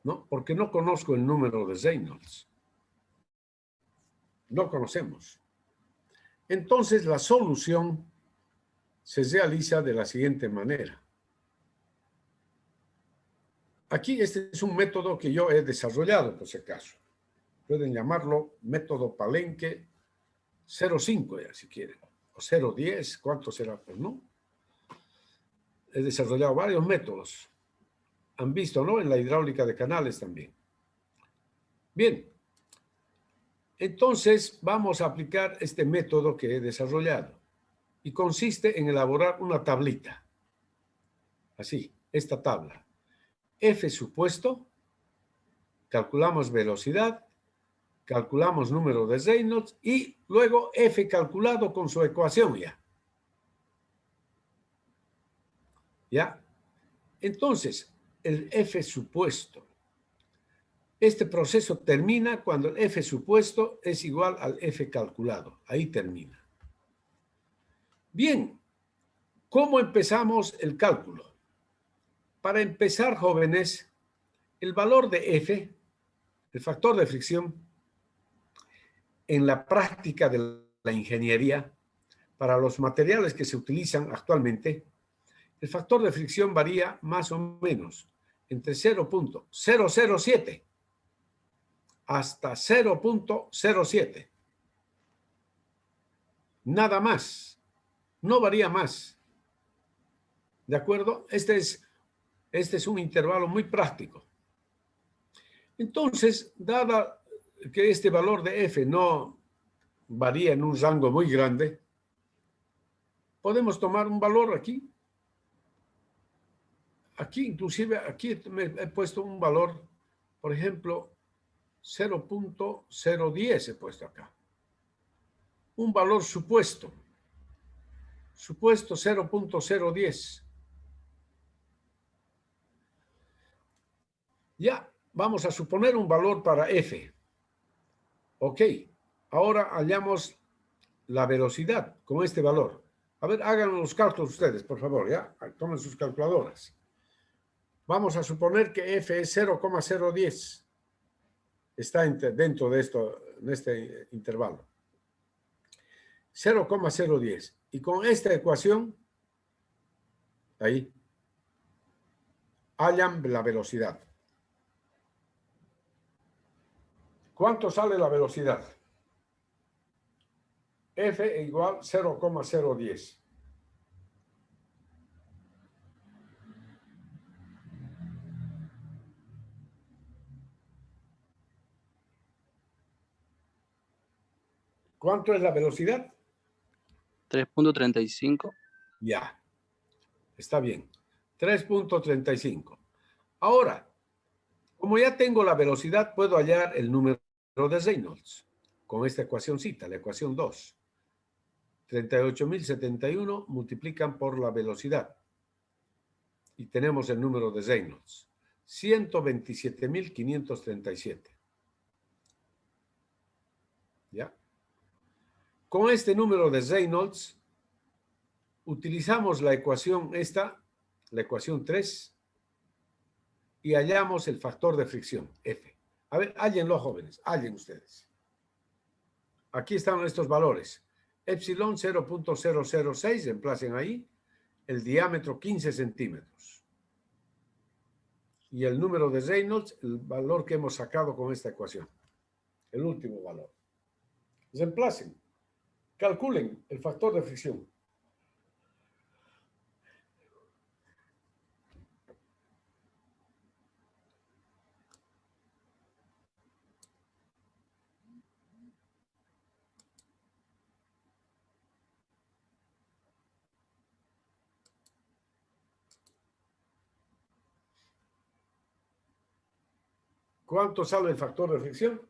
¿no? Porque no conozco el número de Reynolds. No conocemos. Entonces, la solución se realiza de la siguiente manera. Aquí este es un método que yo he desarrollado, por si acaso. Pueden llamarlo método Palenque 05, ya, si quieren. O 010, ¿cuánto será? Pues no. He desarrollado varios métodos. Han visto, ¿no? En la hidráulica de canales también. Bien. Entonces, vamos a aplicar este método que he desarrollado. Y consiste en elaborar una tablita. Así, esta tabla. F supuesto, calculamos velocidad, calculamos número de Reynolds y luego F calculado con su ecuación ya. ¿Ya? Entonces, el F supuesto. Este proceso termina cuando el F supuesto es igual al F calculado. Ahí termina. Bien, ¿cómo empezamos el cálculo? Para empezar, jóvenes, el valor de F, el factor de fricción, en la práctica de la ingeniería, para los materiales que se utilizan actualmente, el factor de fricción varía más o menos entre 0.007 hasta 0.07. Nada más. No varía más. ¿De acuerdo? Este es un intervalo muy práctico. Entonces, dada que este valor de F no varía en un rango muy grande, podemos tomar un valor aquí. Aquí, inclusive, aquí me he puesto un valor, por ejemplo, 0.010 he puesto acá. Un valor supuesto. Supuesto 0.010. Ya, vamos a suponer un valor para F. Ok, ahora hallamos la velocidad con este valor. A ver, hagan los cálculos ustedes, por favor, ya. Tomen sus calculadoras. Vamos a suponer que F es 0,010. Está dentro de este intervalo. 0,010. Y con esta ecuación, ahí, hallan la velocidad. ¿Cuánto sale la velocidad? F igual 0,010. ¿Cuánto es la velocidad? 3.35. Ya, está bien. 3.35. Ahora, como ya tengo la velocidad, puedo hallar el número de Reynolds con esta ecuacióncita, la ecuación 2. 38.071 multiplican por la velocidad. Y tenemos el número de Reynolds. 127.537. ¿Ya? Con este número de Reynolds, utilizamos la ecuación esta, la ecuación 3, y hallamos el factor de fricción, F. A ver, hállenlo, jóvenes, hallen ustedes. Aquí están estos valores. Epsilon 0.006, reemplacen ahí, el diámetro 15 centímetros. Y el número de Reynolds, el valor que hemos sacado con esta ecuación. El último valor. Reemplacen. Calculen el factor de fricción. ¿Cuánto sale el factor de fricción?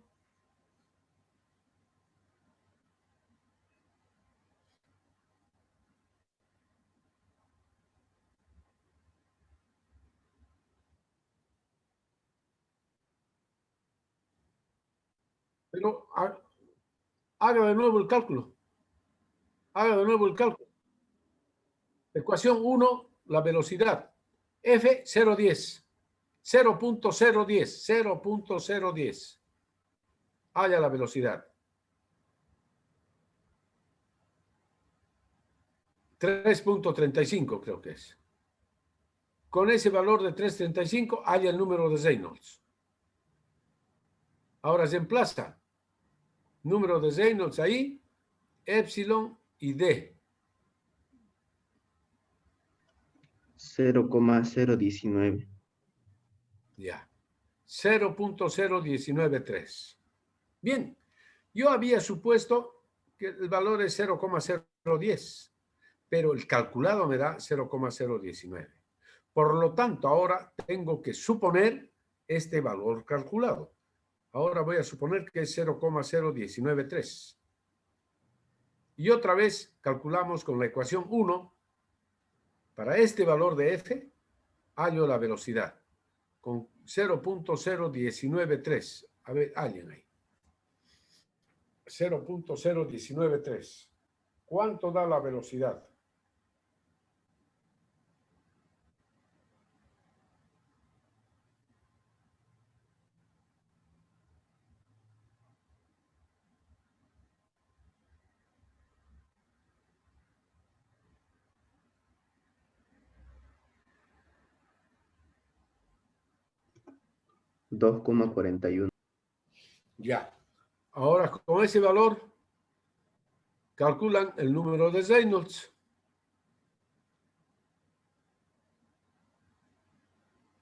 Pero haga de nuevo el cálculo. Haga de nuevo el cálculo. Ecuación 1, la velocidad. F 0.10. 0.010. 0.010. Haya la velocidad. 3.35 creo que es. Con ese valor de 3.35 haya el número de Reynolds. Ahora se emplaza. Número de Reynolds ahí, epsilon y D. 0,019. Ya. 0.0193. Bien, yo había supuesto que el valor es 0,010, pero el calculado me da 0,019. Por lo tanto, ahora tengo que suponer este valor calculado. Ahora voy a suponer que es 0,0193. Y otra vez calculamos con la ecuación 1. Para este valor de f, hallo la velocidad con 0.0193. A ver, alguien ahí. 0.0193. ¿Cuánto da la velocidad? $2,41. Ya. Ahora, con ese valor, calculan el número de Reynolds.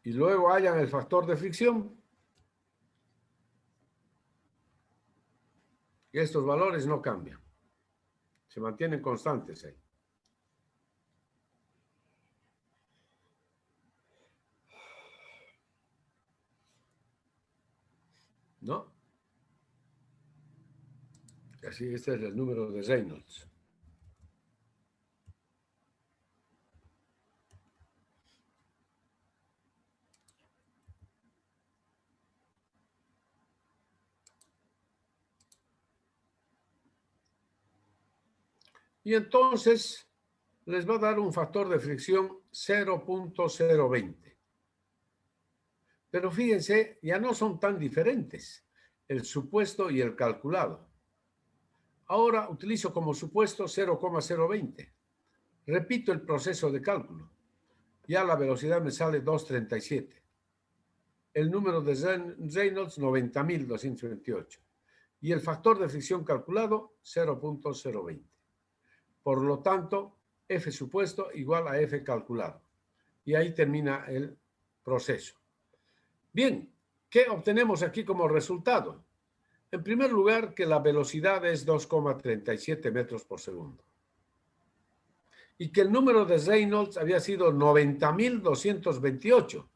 Y luego hallan el factor de fricción. Y estos valores no cambian. Se mantienen constantes ahí. ¿No? Así, este es el número de Reynolds. Y entonces les va a dar un factor de fricción 0.020. Pero fíjense, ya no son tan diferentes el supuesto y el calculado. Ahora utilizo como supuesto 0,020. Repito el proceso de cálculo. Ya la velocidad me sale 237. El número de Reynolds, 90.228. Y el factor de fricción calculado, 0.020. Por lo tanto, F supuesto igual a F calculado. Y ahí termina el proceso. Bien, ¿qué obtenemos aquí como resultado? En primer lugar, que la velocidad es 2,37 metros por segundo. Y que el número de Reynolds había sido 90.228.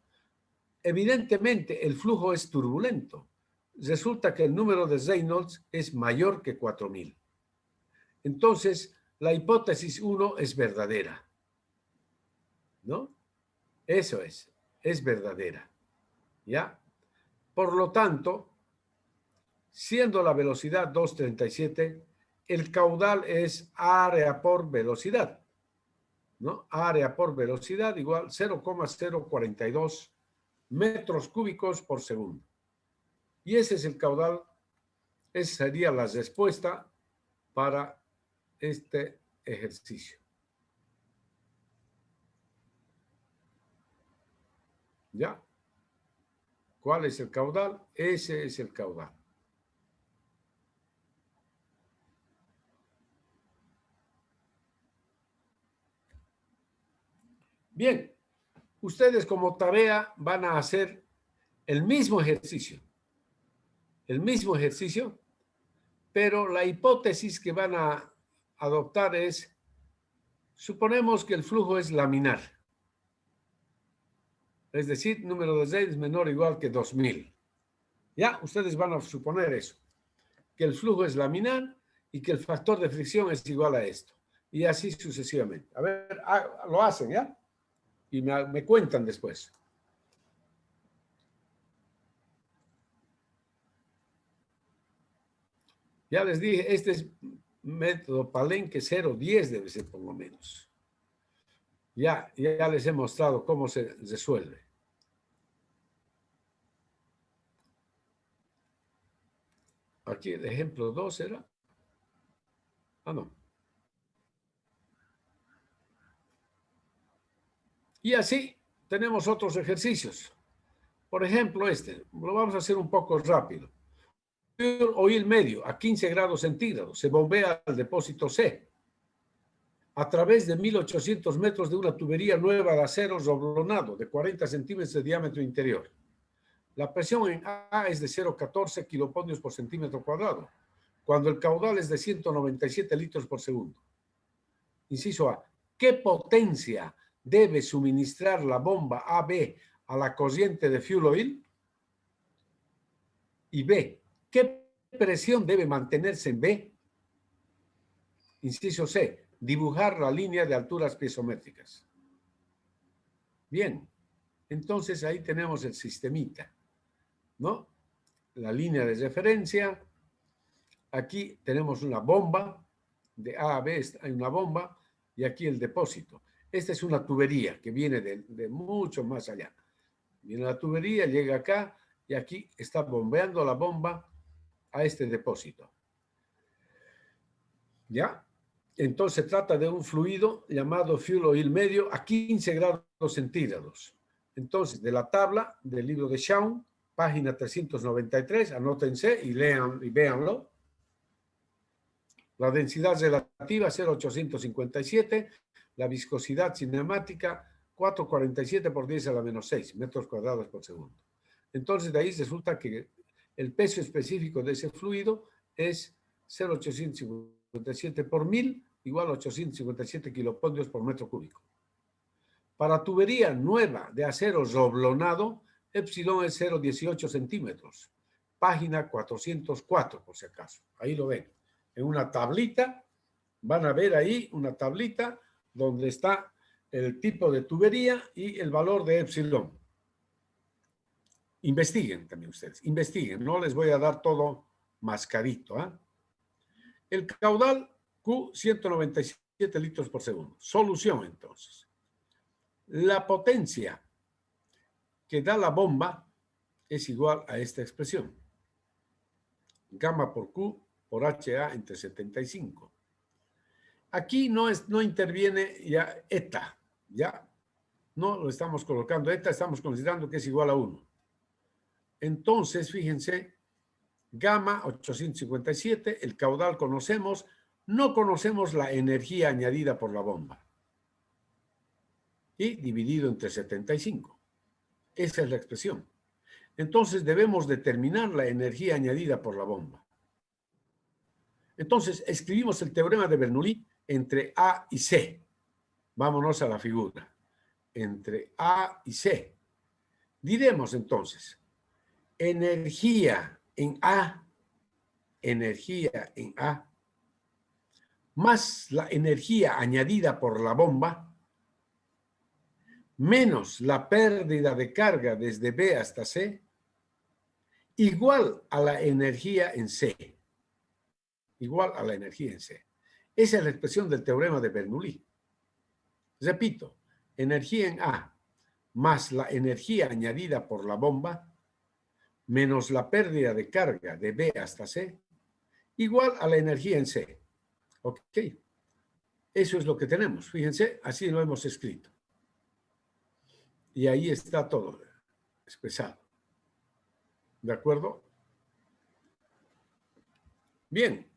Evidentemente, el flujo es turbulento. Resulta que el número de Reynolds es mayor que 4.000. Entonces, la hipótesis 1 es verdadera. ¿No? Eso es verdadera. ¿Ya? Por lo tanto, siendo la velocidad 237, el caudal es área por velocidad, ¿no? Área por velocidad igual 0,042 metros cúbicos por segundo. Y ese es el caudal, esa sería la respuesta para este ejercicio. ¿Ya? ¿Cuál es el caudal? Ese es el caudal. Bien, ustedes como tarea van a hacer el mismo ejercicio, pero la hipótesis que van a adoptar es, suponemos que el flujo es laminar, es decir, número de Z es menor o igual que 2.000. Ya, ustedes van a suponer eso, que el flujo es laminar y que el factor de fricción es igual a esto, y así sucesivamente. A ver, lo hacen, ¿ya? Y me cuentan después. Ya les dije, este es método Palenque 010, debe ser por lo menos. Ya les he mostrado cómo se resuelve. Aquí el ejemplo 2 era. No. Y así tenemos otros ejercicios. Por ejemplo, lo vamos a hacer un poco rápido. Oil medio a 15 grados centígrados se bombea al depósito C a través de 1.800 metros de una tubería nueva de acero roblonado de 40 centímetros de diámetro interior. La presión en A es de 0,14 kiloponios por centímetro cuadrado, cuando el caudal es de 197 litros por segundo. Inciso A. ¿Qué potencia debe suministrar la bomba AB a la corriente de fuel oil? Y B, ¿qué presión debe mantenerse en B? Inciso C, dibujar la línea de alturas piezométricas. Bien, entonces ahí tenemos el sistemita, ¿no? La línea de referencia. Aquí tenemos una bomba, de A a B hay una bomba, y aquí el depósito. Esta es una tubería que viene de mucho más allá. Viene la tubería, llega acá, y aquí está bombeando la bomba a este depósito. ¿Ya? Entonces trata de un fluido llamado fuel oil medio a 15 grados centígrados. Entonces, de la tabla del libro de Shawn, página 393, anótense y lean y véanlo. La densidad relativa 0,857, la viscosidad cinemática 447 por 10 a la menos 6 metros cuadrados por segundo. Entonces, de ahí resulta que el peso específico de ese fluido es 0,857 por 1000 igual a 857 kilopondrios por metro cúbico. Para tubería nueva de acero roblonado, epsilon es 0,18 centímetros. Página 404, por si acaso. Ahí lo ven. En una tablita, van a ver ahí una tablita donde está el tipo de tubería y el valor de epsilon. Investiguen también ustedes, investiguen. No les voy a dar todo mascarito, ¿eh? El caudal Q, 197 litros por segundo. Solución, entonces. La potencia que da la bomba es igual a esta expresión. Gamma por Q por HA entre 75. Aquí no interviene ya eta, ya no lo estamos colocando eta, estamos considerando que es igual a 1. Entonces, fíjense, gamma 857, el caudal conocemos, no conocemos la energía añadida por la bomba. Y dividido entre 75. Esa es la expresión. Entonces debemos determinar la energía añadida por la bomba. Entonces escribimos el teorema de Bernoulli entre A y C. Vámonos a la figura. Entre A y C. Diremos entonces, energía en A, más la energía añadida por la bomba, menos la pérdida de carga desde B hasta C, igual a la energía en C. Igual a la energía en C. Esa es la expresión del teorema de Bernoulli. Repito, energía en A más la energía añadida por la bomba menos la pérdida de carga de B hasta C igual a la energía en C. ¿Ok? Eso es lo que tenemos. Fíjense, así lo hemos escrito. Y ahí está todo expresado. ¿De acuerdo? Bien.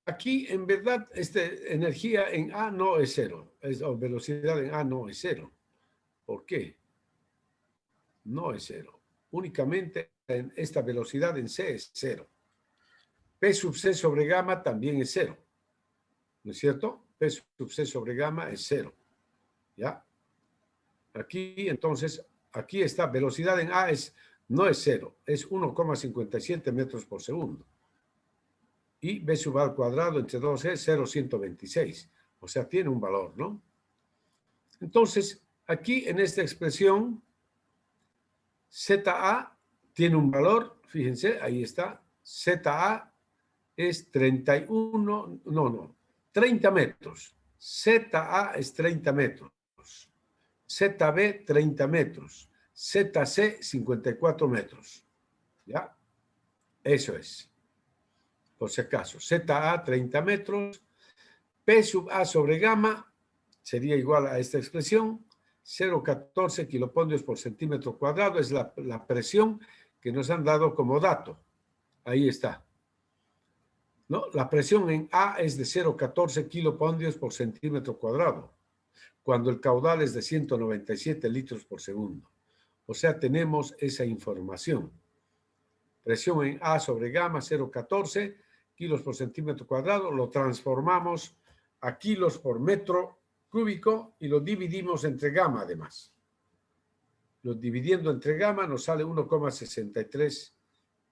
Aquí, en verdad, energía en A no es cero. O velocidad en A no es cero. ¿Por qué? No es cero. Únicamente en esta velocidad en C es cero. P sub C sobre gamma también es cero. ¿No es cierto? P sub C sobre gamma es cero. ¿Ya? Aquí, entonces, aquí está, velocidad en A no es cero, es 1,57 metros por segundo. Y B sub A al cuadrado entre 2 es 0,126. O sea, tiene un valor, ¿no? Entonces, aquí en esta expresión, ZA tiene un valor, fíjense, ahí está, ZA es 30 metros. ZA es 30 metros. ZB, 30 metros. ZC, 54 metros. ¿Ya? Eso es. Por si acaso. ZA, 30 metros. P sub A sobre gamma sería igual a esta expresión. 0,14 kilopondrios por centímetro cuadrado es la presión que nos han dado como dato. Ahí está. ¿No? La presión en A es de 0,14 kilopondrios por centímetro cuadrado, cuando el caudal es de 197 litros por segundo. O sea, tenemos esa información. Presión en A sobre gamma, 0,14 kilos por centímetro cuadrado, lo transformamos a kilos por metro cúbico y lo dividimos entre gamma además. Lo dividiendo entre gamma nos sale 1,63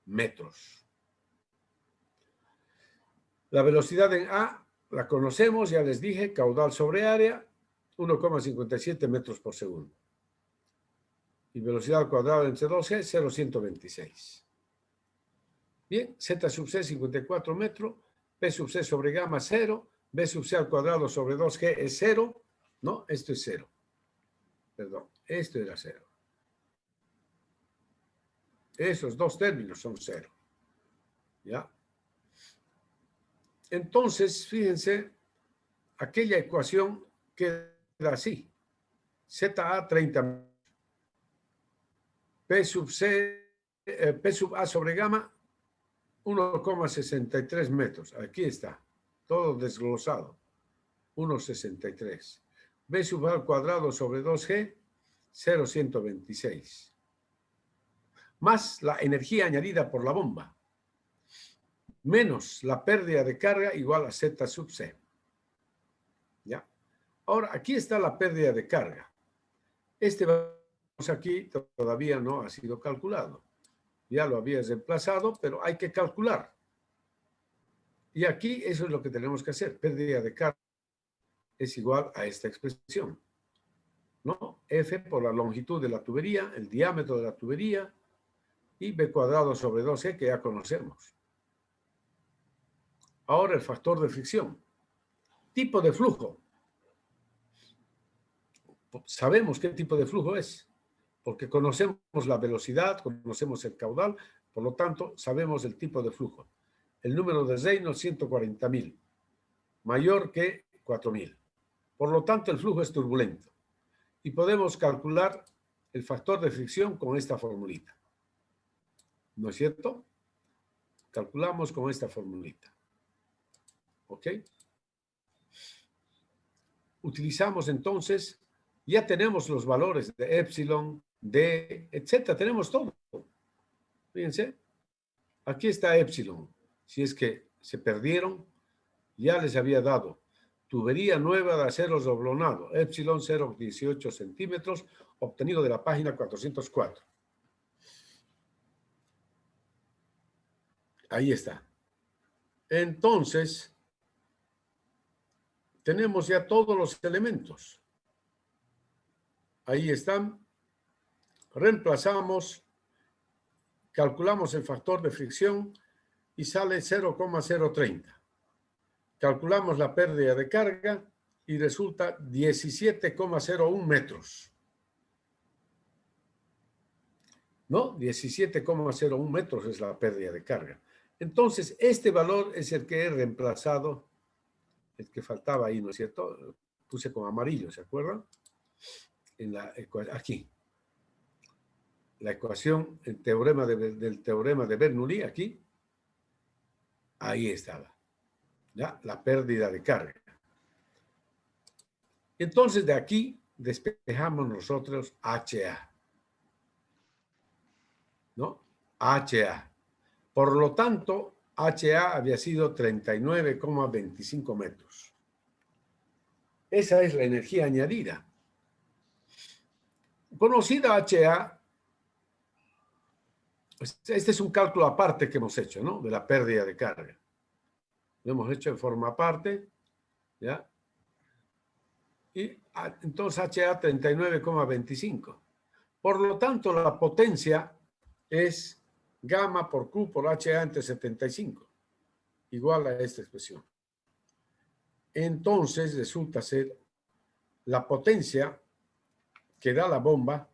metros. La velocidad en A la conocemos, ya les dije, caudal sobre área, 1,57 metros por segundo. Y velocidad al cuadrado entre 2G, 0,126. Bien, Z sub C, 54 metros, P sub C sobre gamma, 0, B sub C al cuadrado sobre 2G es 0. No, esto es 0. Perdón, esto era 0. Esos dos términos son 0. ¿Ya? Entonces, fíjense, aquella ecuación queda así. ZA 30, P sub C, P sub A sobre gamma, 1,63 metros. Aquí está, todo desglosado. 1,63. B sub A al cuadrado sobre 2G, 0,126. Más la energía añadida por la bomba, menos la pérdida de carga igual a Z sub C. ¿Ya? Ahora, aquí está la pérdida de carga. Este vamos aquí todavía no ha sido calculado. Ya lo había reemplazado, pero hay que calcular. Y aquí eso es lo que tenemos que hacer. Pérdida de carga es igual a esta expresión, ¿no? F por la longitud de la tubería, el diámetro de la tubería, y B cuadrado sobre 2E, que ya conocemos. Ahora el factor de fricción. Tipo de flujo. Sabemos qué tipo de flujo es, porque conocemos la velocidad, conocemos el caudal, por lo tanto, sabemos el tipo de flujo. El número de Reynolds, 140.000, mayor que 4.000. Por lo tanto, el flujo es turbulento. Y podemos calcular el factor de fricción con esta formulita. ¿No es cierto? Calculamos con esta formulita. ¿Ok? Utilizamos entonces, ya tenemos los valores de epsilon, d, etcétera. Tenemos todo. Fíjense, aquí está epsilon. Si es que se perdieron, ya les había dado. Tubería nueva de acero doblonado, epsilon 0,18 centímetros, obtenido de la página 404. Ahí está. Entonces, tenemos ya todos los elementos. Ahí están. Reemplazamos, calculamos el factor de fricción y sale 0,030. Calculamos la pérdida de carga y resulta 17,01 metros. ¿No? 17,01 metros es la pérdida de carga. Entonces, este valor es el que he reemplazado, el que faltaba ahí, ¿no es cierto? Puse con amarillo, ¿se acuerdan? Aquí. La ecuación, el teorema del teorema de Bernoulli, aquí. Ahí estaba. ¿Ya? La pérdida de carga. Entonces, de aquí despejamos nosotros HA. ¿No? HA. Por lo tanto, HA había sido 39,25 metros. Esa es la energía añadida. Conocida HA, este es un cálculo aparte que hemos hecho, ¿no? De la pérdida de carga. Lo hemos hecho en forma aparte, ¿ya? Y entonces HA 39,25. Por lo tanto, la potencia es gamma por Q por HA entre 75, igual a esta expresión. Entonces resulta ser la potencia que da la bomba,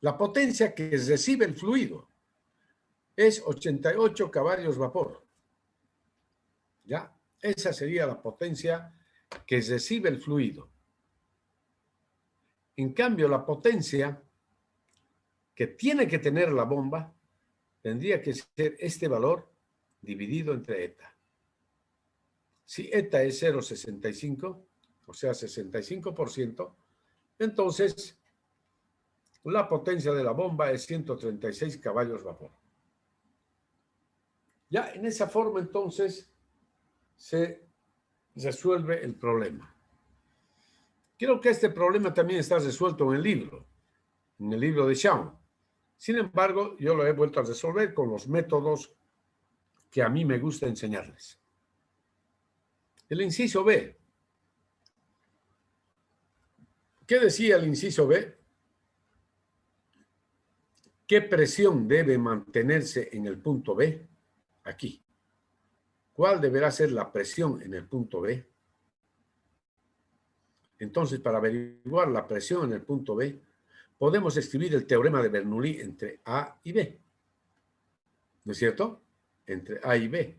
la potencia que recibe el fluido, es 88 caballos vapor. ¿Ya? Esa sería la potencia que recibe el fluido. En cambio, la potencia que tiene que tener la bomba tendría que ser este valor dividido entre eta. Si eta es 0,65, o sea, 65%, entonces la potencia de la bomba es 136 caballos vapor. Ya en esa forma, entonces, se resuelve el problema. Creo que este problema también está resuelto en el libro de Shawn. Sin embargo, yo lo he vuelto a resolver con los métodos que a mí me gusta enseñarles. El inciso B. ¿Qué decía el inciso B? ¿Qué presión debe mantenerse en el punto B? Aquí. ¿Cuál deberá ser la presión en el punto B? Entonces, para averiguar la presión en el punto B, podemos escribir el teorema de Bernoulli entre A y B. ¿No es cierto? Entre A y B.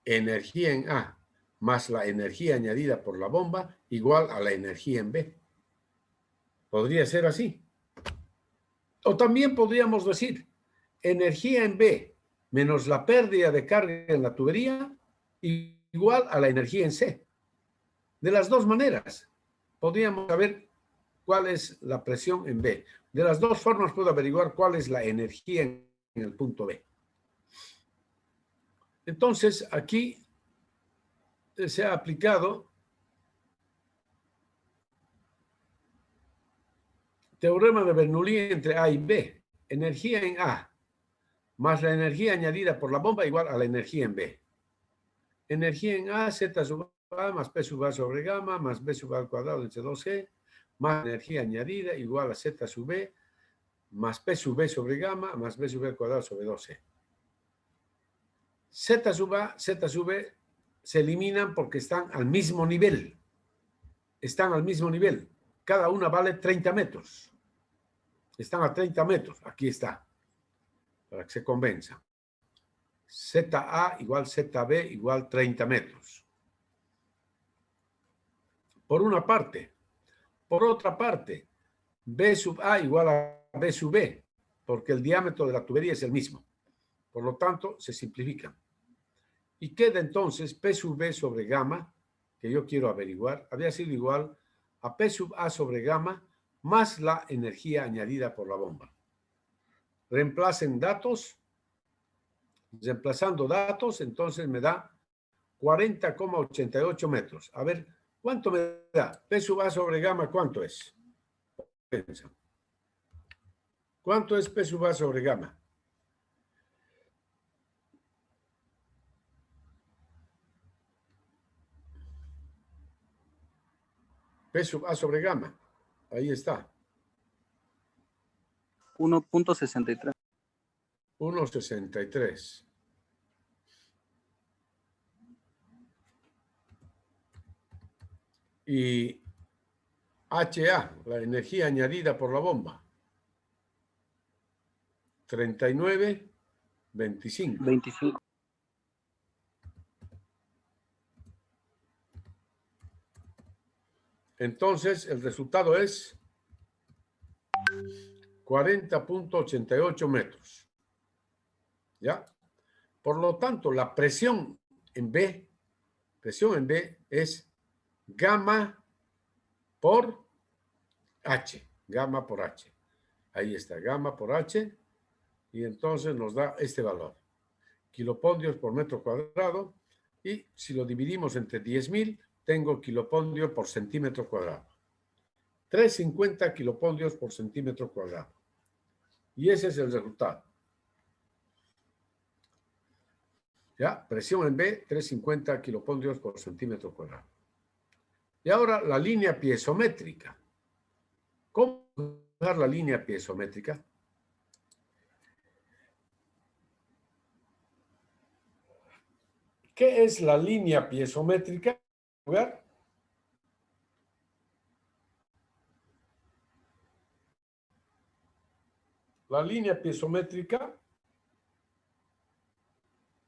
Energía en A más la energía añadida por la bomba igual a la energía en B. Podría ser así. O también podríamos decir energía en B menos la pérdida de carga en la tubería igual a la energía en C. De las dos maneras, podríamos saber cuál es la presión en B. De las dos formas puedo averiguar cuál es la energía en el punto B. Entonces, aquí se ha aplicado teorema de Bernoulli entre A y B. Energía en A más la energía añadida por la bomba igual a la energía en B. Energía en A, Z sub A más P sub A sobre gamma más B sub A al cuadrado entre 2C más energía añadida igual a Z sub B más P sub B sobre gamma más B sub B al cuadrado sobre 2C. Z sub A, Z sub B se eliminan porque están al mismo nivel. Están al mismo nivel. Cada una vale 30 metros. Están a 30 metros. Aquí está. Para que se convenza. ZA igual ZB igual 30 metros. Por una parte. Por otra parte, B sub A igual a B sub B, porque el diámetro de la tubería es el mismo. Por lo tanto, se simplifican. Y queda entonces P sub B sobre gamma, que yo quiero averiguar, había sido igual a P sub A sobre gamma más la energía añadida por la bomba. Reemplacen datos. Reemplazando datos, entonces me da 40,88 metros. A ver, ¿cuánto me da? P sub A sobre gamma, ¿cuánto es? ¿Cuánto es P sub A sobre gamma? P sub A sobre gamma. Ahí está. 1.63. 1,63. Y HA, la energía añadida por la bomba. 39,25. 25. Entonces, el resultado es 40,88 metros. ¿Ya? Por lo tanto, la presión en B es gamma por H. Gamma por H. Ahí está, gamma por H. Y entonces nos da este valor. Kilopondrios por metro cuadrado. Y si lo dividimos entre 10.000, tengo kilopondio por centímetro cuadrado. 350 kilopondrios por centímetro cuadrado. Y ese es el resultado. ¿Ya? Presión en B, 350 kilopondrios por centímetro cuadrado. Y ahora la línea piezométrica. ¿Cómo usar la línea piezométrica? ¿Qué es la línea piezométrica? La línea piezométrica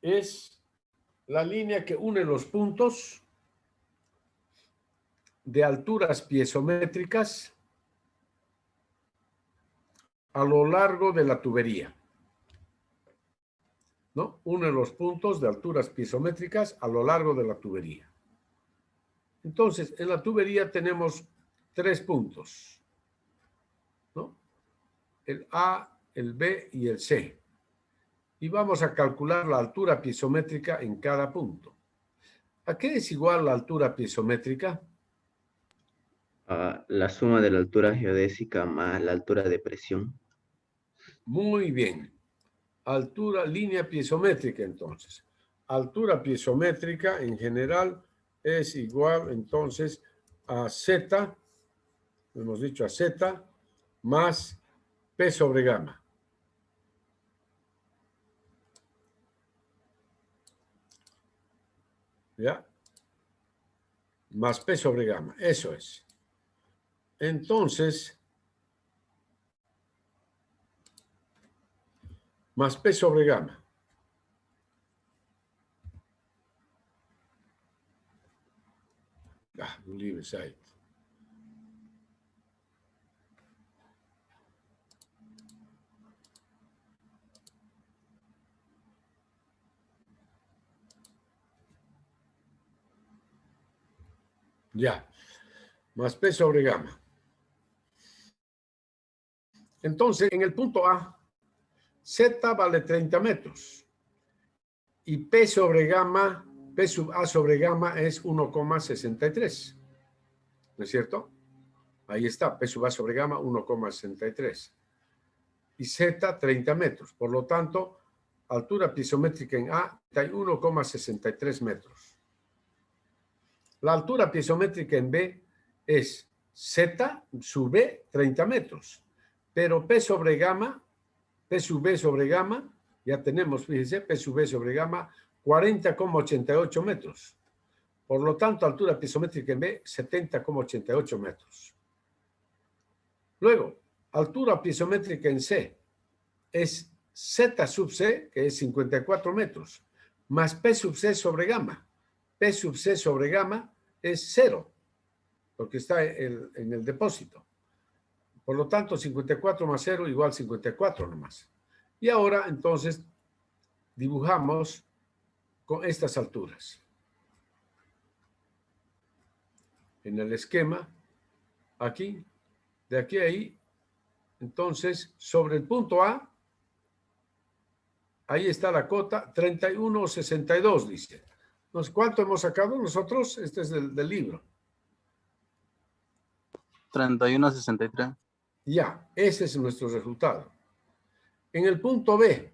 es la línea que une los puntos de alturas piezométricas a lo largo de la tubería. ¿No? Une los puntos de alturas piezométricas a lo largo de la tubería. Entonces, en la tubería tenemos 3 puntos, ¿no? El A, el B y el C. Y vamos a calcular la altura piezométrica en cada punto. ¿A qué es igual la altura piezométrica? La suma de la altura geodésica más la altura de presión. Muy bien. Altura, línea piezométrica, entonces. Altura piezométrica en general es igual, entonces, a Z, hemos dicho a Z, más P sobre gamma. ¿Ya? Más P sobre gamma, eso es. Entonces, más P sobre gamma. Leave aside. Ya, más P sobre gamma. Entonces, en el punto A, Z vale 30 metros. Y P sobre gamma, P sub A sobre gamma es 1,63. ¿No es cierto? Ahí está, P sub A sobre gamma 1,63. Y Z 30 metros. Por lo tanto, altura piezométrica en A está en 1,63 metros. La altura piezométrica en B es Z sub B 30 metros. Pero P sobre gamma, P sub B sobre gamma, ya tenemos, fíjense, P sub B sobre gamma 40,88 metros. Por lo tanto, altura piezométrica en B 70,88 metros. Luego, altura piezométrica en C es Z sub C, que es 54 metros, más P sub C sobre gamma. P sub C sobre gamma es 0, porque está en el depósito. Por lo tanto, 54 más 0 igual 54 nomás. Y ahora, entonces, dibujamos con estas alturas. En el esquema, aquí, de aquí a ahí, entonces, sobre el punto A, ahí está la cota, 31,62, dice. ¿Cuánto hemos sacado nosotros? Este es del libro. 31,63. Ya, ese es nuestro resultado. En el punto B,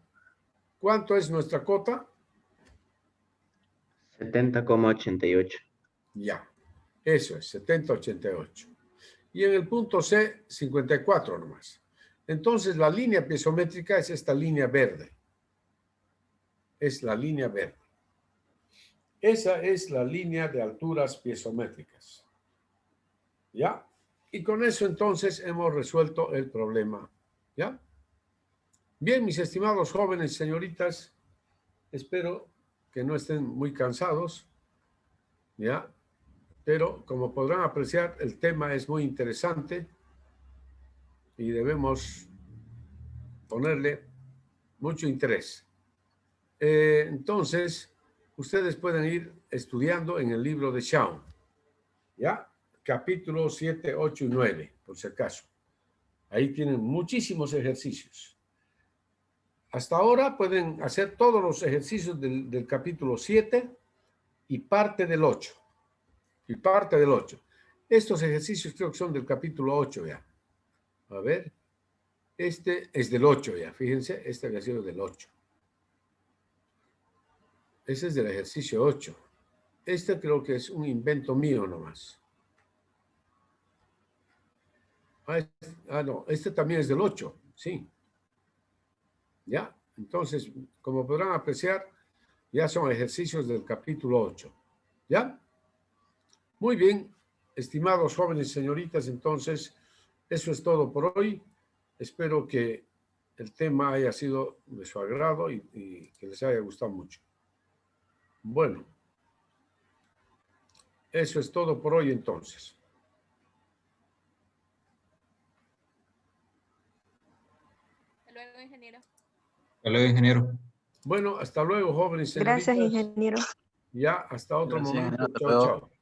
¿cuánto es nuestra cota? 70,88. Ya, eso es, 70,88. Y en el punto C, 54 nomás. Entonces, la línea piezométrica es esta línea verde. Es la línea verde. Esa es la línea de alturas piezométricas. ¿Ya? Y con eso entonces hemos resuelto el problema. ¿Ya? Bien, mis estimados jóvenes y señoritas, espero que no estén muy cansados. ¿Ya? Pero como podrán apreciar, el tema es muy interesante y debemos ponerle mucho interés. Entonces, ustedes pueden ir estudiando en el libro de Shawn, ¿ya? Capítulo 7, 8 y 9, por si acaso. Ahí tienen muchísimos ejercicios. Hasta ahora pueden hacer todos los ejercicios del capítulo 7 y parte del 8. Y parte del 8. Estos ejercicios creo que son del capítulo 8 ya. A ver. Este es del 8 ya. Fíjense, este ha sido del 8. Ese es del ejercicio 8. Este creo que es un invento mío nomás. No, este también es del 8, sí. ¿Ya? Entonces, como podrán apreciar, ya son ejercicios del capítulo 8. ¿Ya? Muy bien, estimados jóvenes y señoritas, entonces, eso es todo por hoy. Espero que el tema haya sido de su agrado y que les haya gustado mucho. Bueno, eso es todo por hoy entonces. Hasta luego, ingeniero. Hasta luego, ingeniero. Bueno, hasta luego, jóvenes y señoritas. Gracias, ingeniero. Ya, hasta otro Gracias, momento. ingeniero. Hasta Chao, luego. chao.